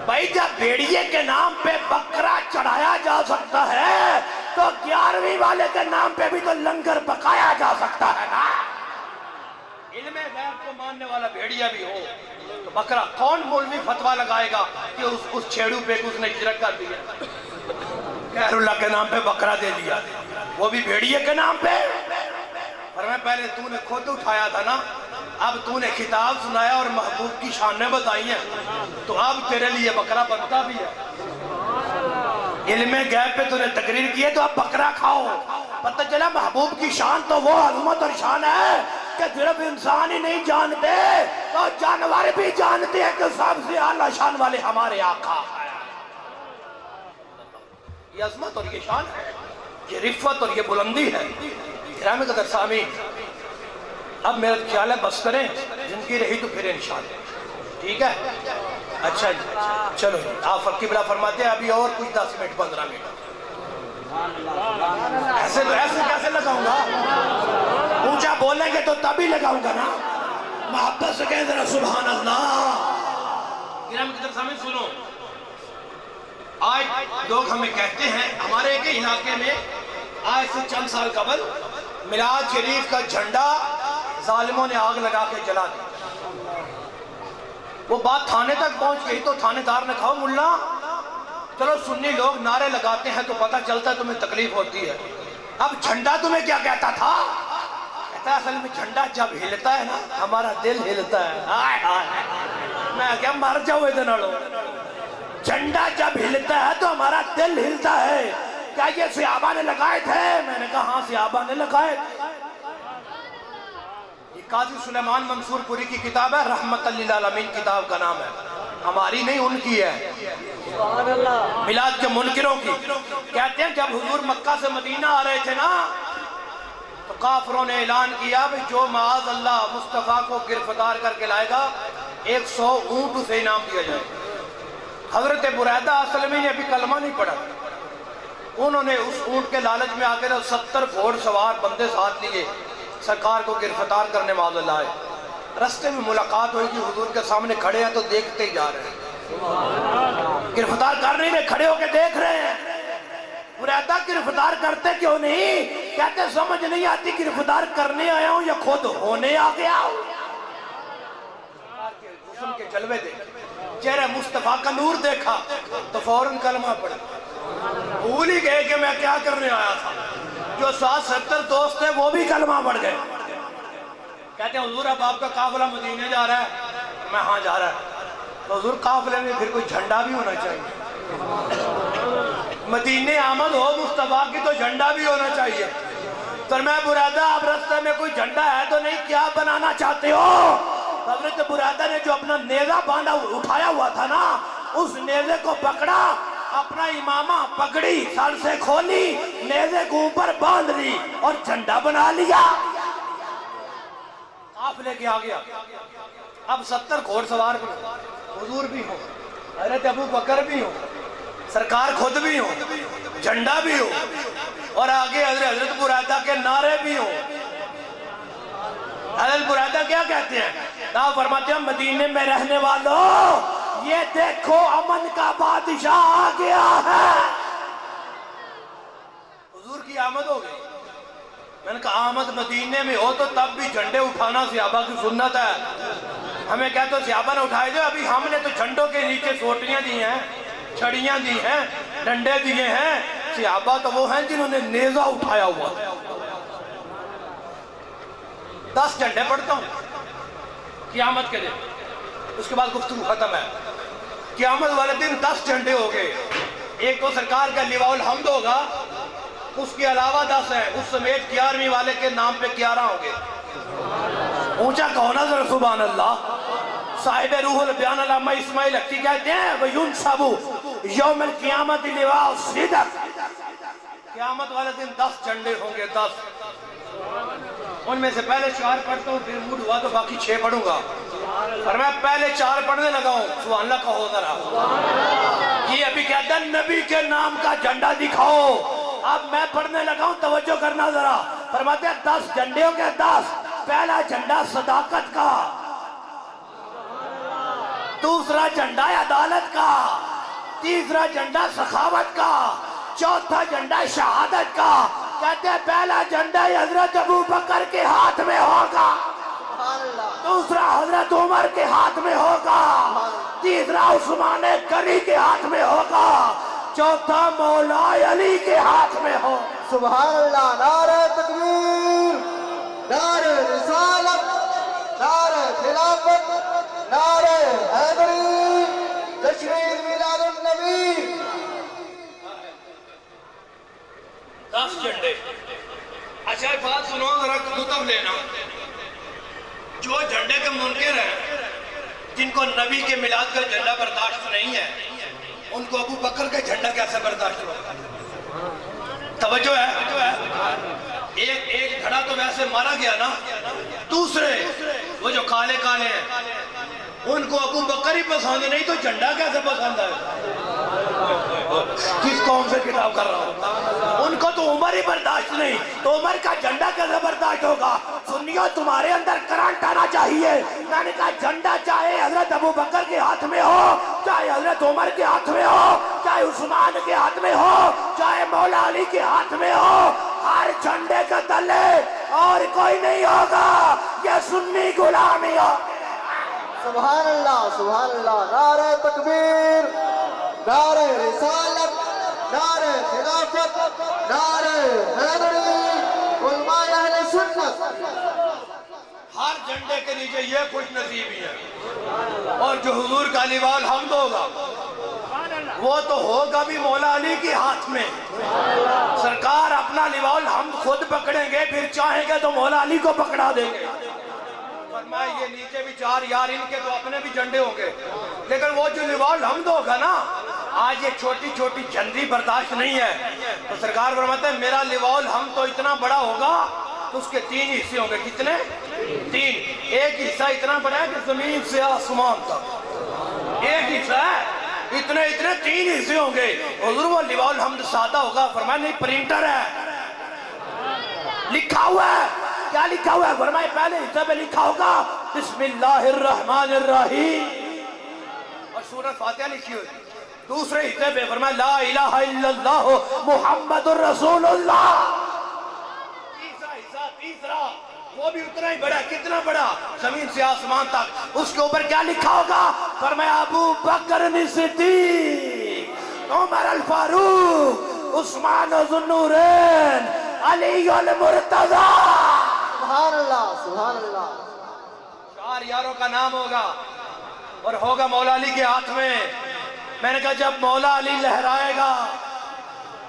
بھائی جب بھیڑیے کے نام پہ بکرا چڑھایا جا سکتا ہے تو 11ویں والے کے نام پہ بھی تو لنگر پکایا جا سکتا ہے نا۔ علم غیب کو ماننے والا بھیڑیا بھی ہو تو بکرا، کون مولوی فتویٰ لگائے گا کہ اس چھیڑو پہ اس نے شرک کر دیا، غیر اللہ کے نام پہ بکرا دے دیا، وہ بھی بھیڑیے کے نام پہ؟ فرمایا پہلے تو نے خود اٹھایا تھا نا، اب تو نے خطاب سنایا اور محبوب کی شانیں بتائی ہیں، تو اب تیرے لیے بکرا بنتا بھی ہے۔ علم غیب پہ تو نے تقریر کی ہے تو اب بکرا کھاؤ۔ پتہ چلا محبوب کی شان تو وہ عظمت اور شان ہے کہ صرف انسان ہی نہیں جانتے تو جانور بھی جانتے ہیں کہ سب سے اعلیٰ شان والے ہمارے آقا ہیں۔ یہ عظمت اور یہ شان ہے، یہ رفت اور یہ بلندی ہے۔ گرامی قدر سامعین، اب میرا خیال ہے بس کریں، جن کی رہی تو پھر انشاءاللہ، ٹھیک ہے؟ اچھا جی، چلو آپ قبلہ فرماتے ہیں ابھی اور کچھ 10 منٹ 15 منٹ، ایسے کیسے لگاؤں گا؟ اونچا بولیں گے تو تب ہی لگاؤں گا نا، محبت سے کہیں ذرا سبحان اللہ۔ گرامی قدر سامعین سنو، آج لوگ ہمیں کہتے ہیں، ہمارے ایک علاقے میں آج سے چند سال قبل میلاد شریف کا جھنڈا ظالموں نے آگ لگا کے جلا دیا۔ وہ بات تھانے تک پہنچ گئی تو تھانے دار نے کہا ملا چلو سنی لوگ نعرے لگاتے ہیں تو پتہ چلتا ہے تمہیں تکلیف ہوتی ہے، اب جھنڈا تمہیں کیا کہتا تھا؟ کہتا ہے اصل میں جھنڈا جب ہلتا ہے نا ہمارا دل ہلتا ہے۔ میں کیا مر جاؤ ادھر لو، جھنڈا جب ہلتا ہے تو ہمارا دل ہلتا ہے۔ کیا یہ صحابہ نے لگائے تھے؟ میں نے کہا ہاں صحابہ نے لگائے۔ یہ قاضی سلیمان منصور پوری کی کتاب ہے، رحمت للعالمین کتاب کا نام ہے، ہماری نہیں ان کی ہے، میلاد کے منکروں کی۔ کہتے ہیں جب حضور مکہ سے مدینہ آ رہے تھے نا تو کافروں نے اعلان کیا کہ جو معاذ اللہ مصطفیٰ کو گرفتار کر کے لائے گا 100 اونٹ اسے انعام دیا جائے۔ حضرت بریدہ اسلمی نے ابھی کلمہ نہیں پڑھا، انہوں نے اس اونٹ کے لالچ میں آ کے 70 گھوڑ سوار بندے ساتھ لیے، سرکار کو گرفتار کرنے معاذ اللہ آئے۔ رستے میں ملاقات ہوئی کہ حضور کے سامنے کھڑے ہیں تو دیکھتے ہی جا رہے ہیں، گرفتار کر نہیں رہے، کھڑے ہو کے دیکھ رہے ہیں۔ بریدہ گرفتار کرتے کیوں نہیں؟ کہتے سمجھ نہیں آتی گرفتار کرنے آیا ہوں یا خود ہونے آ گیا ہوں۔ حسن کے جلوے دیکھ، چہرہ مصطفیٰ کا نور دیکھا تو فوراً کلمہ پڑھا، بھول ہی گئے کہ میں کیا کرنے آیا تھا۔ جو 70 دوست تھے وہ بھی کلمہ پڑھ گئے۔ کہتے ہیں حضور اب آپ کا قافلہ مدینے جا رہا ہے؟ میں ہاں جا رہا ہے۔ تو حضور قافلے میں پھر کوئی جھنڈا بھی ہونا چاہیے، مدینے آمد ہو مصطفیٰ کی تو جھنڈا بھی ہونا چاہیے۔ فرمایا بریدہ آپ راستے میں کوئی جھنڈا ہے تو نہیں، کیا بنانا چاہتے ہو؟ حضرت بریدہ نے جو اپنا نیزہ باندھا اٹھایا ہوا تھا نا، اس نیزے کو پکڑا، اپنا امامہ پگڑی سر سے کھولی، نیزے کو اوپر باندھ لی اور جھنڈا بنا لیا۔ قافلے کے آ گیا، اب 70 گھوڑ سوار بھی ہو، حضور بھی ہو، حضرت ابو بکر بھی ہو، سرکار خود بھی ہو، جھنڈا بھی ہو، اور آگے حضرت بریدہ کے نعرے بھی ہو۔ حضرت بریدہ کیا کہتے ہیں؟ آپ فرماتے ہیں مدینے میں رہنے والوں یہ دیکھو امن کا بادشاہ آ گیا ہے۔ حضور کی آمد ہو گئی۔ میں نے کہا آمد مدینے میں ہو تو تب بھی جھنڈے اٹھانا صحابہ کی سنت ہے۔ ہمیں کہتے ہیں صحابہ نے اٹھائے جو، ابھی ہم نے تو جھنڈوں کے نیچے سوٹیاں دی ہیں، چھڑیاں دی ہیں، ڈنڈے دیے ہیں، صحابہ تو وہ ہیں جنہوں نے نیزہ اٹھایا ہوا. 10 جھنڈے پڑھتا ہوں قیامت کے دن، اس کے بعد گفتگو ختم ہے. قیامت والے دن 10 جھنڈے ہو گئے. ایک تو سرکار کا لواء الحمد ہوگا، اس کے علاوہ 10 ہیں، اس سمیت 11ویں والے کے نام پہ 11 ہوں گے. اونچا کہو نا ذرا سبحان اللہ. صاحب روح البیان علامہ اسماعیل حقی کہتے ہیں وَيُنْصَبُ یوم القیامت لواء الصدق. قیامت والے دن 10 جھنڈے ہوں گے. 10 ان میں سے پہلے 4 پڑھتا ہوں، پھر موڈ ہوا تو باقی 6 پڑھوں گا. اور میں پہلے 4 پڑھنے لگا ہوں. سبحان اللہ کہو ذرا. یہ ابھی کہتا ہے نبی کے نام کا جھنڈا دکھاؤ. اب میں پڑھنے لگا ہوں، توجہ کرنا ذرا. فرماتے ہیں 10 جھنڈے ہوں گے. 10 پہلا جھنڈا صداقت کا، دوسرا جھنڈا عدالت کا، تیسرا جھنڈا سخاوت کا، چوتھا جھنڈا شہادت کا. کہتے ہیں پہلا جھنڈا حضرت ابو بکر کے ہاتھ میں ہوگا، دوسرا حضرت عمر کے ہاتھ میں ہوگا، تیسرا عثمان غنی کے ہاتھ میں ہوگا، چوتھا مولا علی کے ہاتھ میں ہو. سبحان اللہ. نعرہ تکبیر، نعرہ رسالت، نعرہ خلافت، نعرہ حیدری، جشن عید میلاد النبی. 10 جھنڈے. اچھا بات سنو ذرا، لطف لینا. جو جھنڈے کے منکر ہیں، جن کو نبی کے میلاد کا جھنڈا برداشت نہیں ہے، ان کو ابو بکر کا جھنڈا کیسے برداشت ہوگا؟ توجہ ہے. ایک گھڑا تو ویسے مارا گیا نا. دوسرے وہ جو کالے کالے ہیں، ان کو ابو بکر ہی پسند نہیں تو جھنڈا کیسے پسند ہے؟ کس قوم سے کتاب کر رہا ہوں؟ ان کو تو عمر ہی برداشت نہیں تو عمر کا جھنڈا کیسے برداشت ہوگا؟ سنیو تمہارے اندر کرنٹ آنا چاہیے. میں نے کہا جھنڈا چاہے حضرت ابو بکر کے ہاتھ میں ہو، چاہے حضرت عمر کے ہاتھ میں ہو، چاہے عثمان کے ہاتھ میں ہو، چاہے مولا علی کے ہاتھ میں ہو، ہر جھنڈے کا تلے اور کوئی نہیں ہوگا. یہ سنی غلامی ہو. سبحان اللہ، سبحان اللہ. نعرہ تکبیر، نعرہ رسالت، نعرہ خلافت، نعرہ حیدری، علماء اہل سنت. ہر جھنڈے کے نیچے یہ خوش نصیبی ہے. اور جو حضور کا لواء الحمد ہوگا وہ تو ہوگا بھی مولا علی کے ہاتھ میں. سرکار اپنا لواء الحمد خود پکڑیں گے، پھر چاہیں گے تو مولا علی کو پکڑا دیں گے. فرمایا یہ نیچے بھی 4 یار، ان کے تو اپنے بھی جھنڈے ہوں گے، لیکن وہ جو لواء الحمد ہوگا نا، آج یہ چھوٹی چھوٹی جھنڈی برداشت نہیں ہے. تو سرکار فرماتے ہیں میرا لواء الحمد تو اتنا بڑا ہوگا تو اس کے 3 حصے ہوں گے. کتنے؟ 3. ایک حصہ اتنا بڑا ہے کہ زمین سے آسمان تک ایک حصہ ہے، اتنے 3 حصے ہوں گے. حضور وہ لواء الحمد سادہ ہوگا. فرمایا نہیں پرنٹر ہے، لکھا ہوا ہے. کیا لکھا ہوا ہے؟ فرمایا پہلے حصے پہ لکھا ہوگا بسم اللہ الرحمن الرحیم اور سورۃ فاتحہ لکھی ہوئی. دوسرے حصے پہ فرمایا لا الہ الا اللہ محمد الرسول اللہ. تیسرا حصہ، تیسرا وہ بھی اتنا ہی بڑا. کتنا بڑا؟ زمین سے آسمان تک. اس کے اوپر کیا لکھا ہوگا؟ فرمایا ابو بکر صدیق، عمر الفاروق، عثمان ذو النورین، علی المرتضی. سبحان اللہ، سبحان اللہ. 4 یاروں کا نام ہوگا اور ہوگا مولا علی کے ہاتھ میں. میں نے کہا جب مولا علی لہرائے گا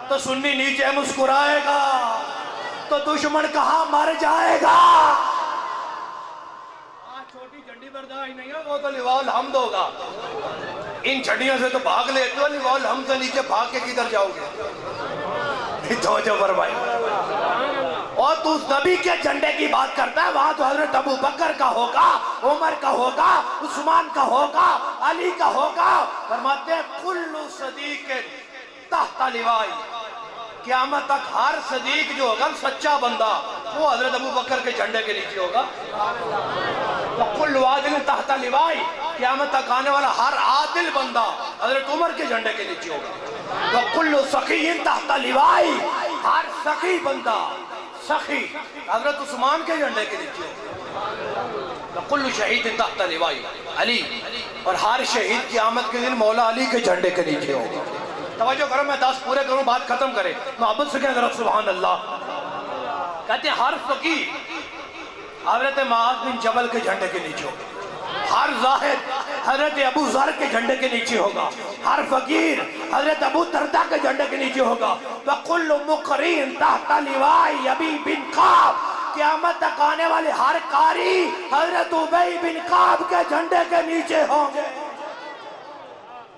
تو سنی نیچے مسکرائے گا تو دشمن کہاں مر جائے گا. چھوٹی جھنڈی برداشت نہیں ہے، وہ تو لواء الحمد ہوگا. ان جھنڈیوں سے تو بھاگ لیتے ہو، لواء الحمد سے نیچے بھاگ کے کدھر جاؤ گے؟ توجہ فرمائی. اور تو اس نبی کے جھنڈے کی بات کرتا ہے، وہاں تو حضرت ابو بکر کا ہوگا، عمر کا ہوگا، عثمان کا ہوگا، علی کا ہوگا. فرماتے ہیں کل صدیق تحت لوائی. قیامت تک ہر صدیق جو ہوگا سچا بندہ وہ حضرت ابو بکر کے جھنڈے کے نیچے ہوگا. کل عادل تحت لوائی. قیامت تک آنے والا ہر عادل بندہ حضرت عمر کے جھنڈے کے نیچے ہوگا. وکل سخی تحت لوائی. ہر سخی بندہ، سخی حضرت عثمان کے جھنڈے کے نیچے ہوگا. وکل شہید تحت لوائی علی. اور ہر شہید قیامت کے دن مولا علی کے جھنڈے کے نیچے ہوگا. توجہ کرو، میں 10 پورے کروں، بات ختم کرے، محبت سے کہیں ذرا سبحان اللہ۔ کہتے ہیں ہر فقیر حضرت معاذ بن جبل کے جھنڈے کے نیچے ہوگا، ہر زاہد حضرت ابو ذر کے جھنڈے کے نیچے ہوگا، ہر فقیر حضرت ابو درداء کے جھنڈے کے نیچے ہوگا۔ وَقُلُّ مُقْرِئٍ تَحْتَ لِوَاءِ أَبِي بن کعب، قیامت تک آنے والے ہر قاری حضرت ابی بن کعب کے جھنڈے کے نیچے ہوں گے۔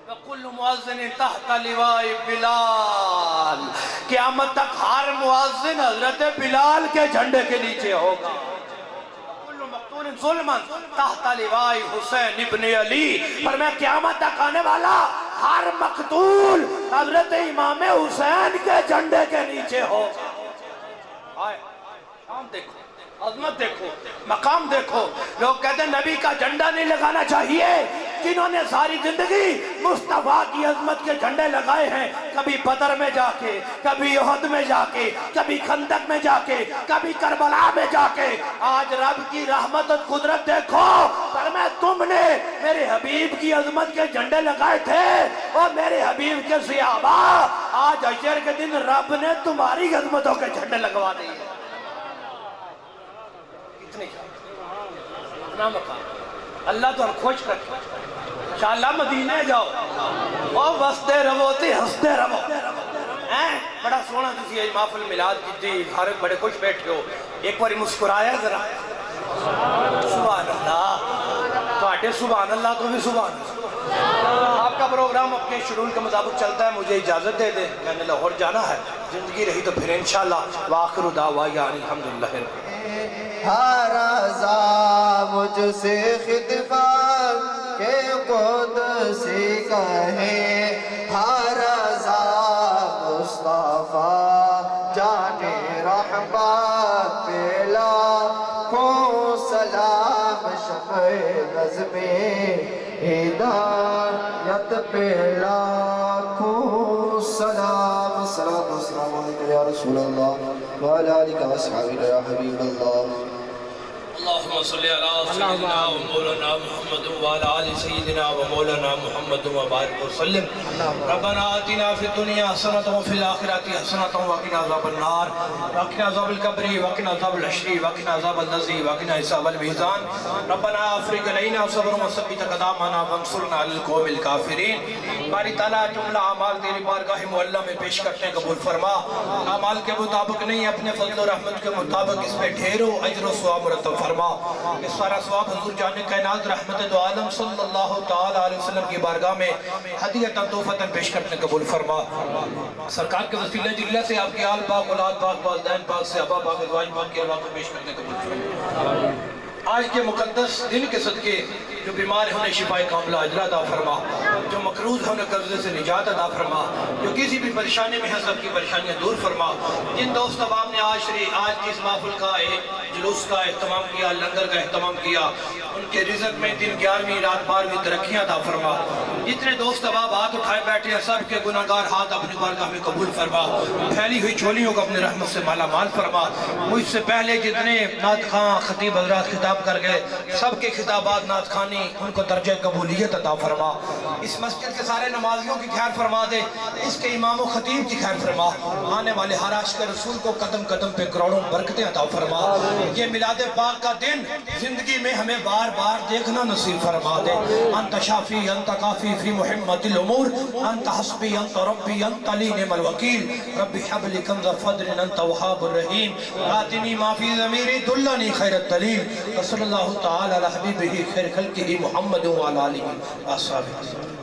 وَقُلُّ مُؤَذِّنٍ تَحْتَ لِوَاءِ بلال، قیامت تک ہر مؤذن حضرت بلال کے جھنڈے کے نیچے ہوگا۔ وَقُلُّ مَقْتُولٍ ظُلْمًا تَحْتَ لِوَاءِ حسین ابن علی، پر میں قیامت تک آنے والا ہر مقتول حضرت امام حسین کے جھنڈے کے نیچے ہوگا۔ آئے مقام دیکھو، عظمت دیکھو، مقام دیکھو۔ لوگ کہتے ہیں نبی کا جھنڈا نہیں لگانا چاہیے، جنہوں نے ساری زندگی مصطفیٰ کی عظمت کے جھنڈے لگائے ہیں، کبھی بدر میں جا کے، کبھی احد میں جا کے، کبھی خندق میں جا کے، کبھی کربلا میں جا کے۔ آج رب کی رحمت اور قدرت دیکھو، فرمایا تم نے میرے حبیب کی عظمت کے جھنڈے لگائے تھے اور میرے حبیب کے صحابہ، آج حشر کے دن رب نے تمہاری عظمتوں کے جھنڈے لگوا دیے۔ اتنا مقام اللہ تو ہم خوش رکھے، انشاءاللہ مدینہ جاؤ اور وستے رہو تے ہستے رہو۔ بڑا سونا تسی آج محفل میلاد کی تھی، سارے بڑے خوش بیٹھے ہو، ایک باری مسکرایا ذرا، سبحان اللہ، تو سبحان اللہ تو بھی سبحان اللہ۔ آپ کا پروگرام اپنے شیڈول کے مطابق چلتا ہے، مجھے اجازت دے دیں، میں نے لاہور جانا ہے، زندگی رہی تو پھر انشاءاللہ وآخر دعوانا الحمدللہ۔ ہر ازا مجھ سے خطبت کے قدسی کہے، ہر ازا مصطفیٰ جان رحمت پہ لاکھوں سلام، شفع نظم ہدایت پہ لاکھوں سلام۔ الصلاۃ والسلام علیکم یا رسول اللہ وعلی آلک واصحابک یا حبیب اللہ۔ اللہم صلی علی سیدنا و مولانا محمد وعلی آل سیدنا و مولانا محمد وبارک وسلم۔ ربنا آتنا فی الدنیا حسنۃ وفی الآخرۃ حسنۃ وقنا عذاب النار، وقنا عذاب القبر، وقنا عذاب الحشر، وقنا عذاب النزع، وقنا حساب الميزان۔ ربنا افرغ علینا صبرا وثبت اقدامنا وانصرنا علی القوم الکافرین۔ باری تعالیٰ جملہ اعمال تیری بارگاہ معلیٰ میں پیش کرتے ہیں، قبول فرما۔ اعمال کے مطابق نہیں، اپنے فضل و رحمت کے مطابق اس پہ ڈھیروں اجر و ثواب مرتب فرما۔ اس سارا ثواب حضور جان کائنات رحمت دو عالم صلی اللہ تعالی علیہ وسلم کی بارگاہ میں ہدیۃ تحفۃ پیش کرنے قبول فرما۔ سرکار کے وسیلہ جلہ سے آپ کی آل پاک، اولاد پاک، والدین پاک، صحابہ پاک، ازواج پاک کی ارواح کو پیش کرنے قبول فرما۔ آج کے مقدس دن کے صدقے جو بیمار ہیں انہیں شفائے کاملہ اجر عطا فرما، جو مقروض ہیں انہیں قرضے سے نجات عطا فرما، جو کسی بھی پریشانی میں ہیں سب کی پریشانیاں دور فرما۔ جن دوست احباب نے آج کی اس محفل کا جلوس کا اہتمام کیا، لنگر کا اہتمام کیا، ان کے رزق میں دن 11ویں رات 12ویں ترقیاں عطا فرما۔ جتنے دوست احباب ہاتھ اٹھائے بیٹھے ہیں سب کے گناہگار ہاتھ اپنی بارگاہ میں قبول فرما، پھیلی ہوئی جھولیوں کو اپنے رحمت سے مالا مال فرما۔ مجھ سے پہلے جتنے نعت خواں خطیب حضرات خطاب کر گئے سب کے خطابات نعت خوانی ان کو درجہ قبولیت عطا فرما۔ اس مسجد کے سارے نمازیوں کی خیر فرما دے، اس کے امام و خطیب کی خیر فرما، آنے والے ہر عاشق رسول کو قدم قدم پہ کروڑوں برکتیں عطا فرما۔ یہ میلاد پاک کا دن زندگی میں ہمیں بار بار دیکھنا نصیب فرما دے۔ انت شافی انت کافی فی محمد الامور، انت حسبی انت ربی انت لی نعم الوکیل، ربی حبلی کنز فضل انت وہاب الرحیم، آتنی ما فی ضمیری دلنی خیر الدلیل، وصلی اللہ تعالی علی حبیبہ خیر خلقہ محمد وعلی آلہ وصحبہ۔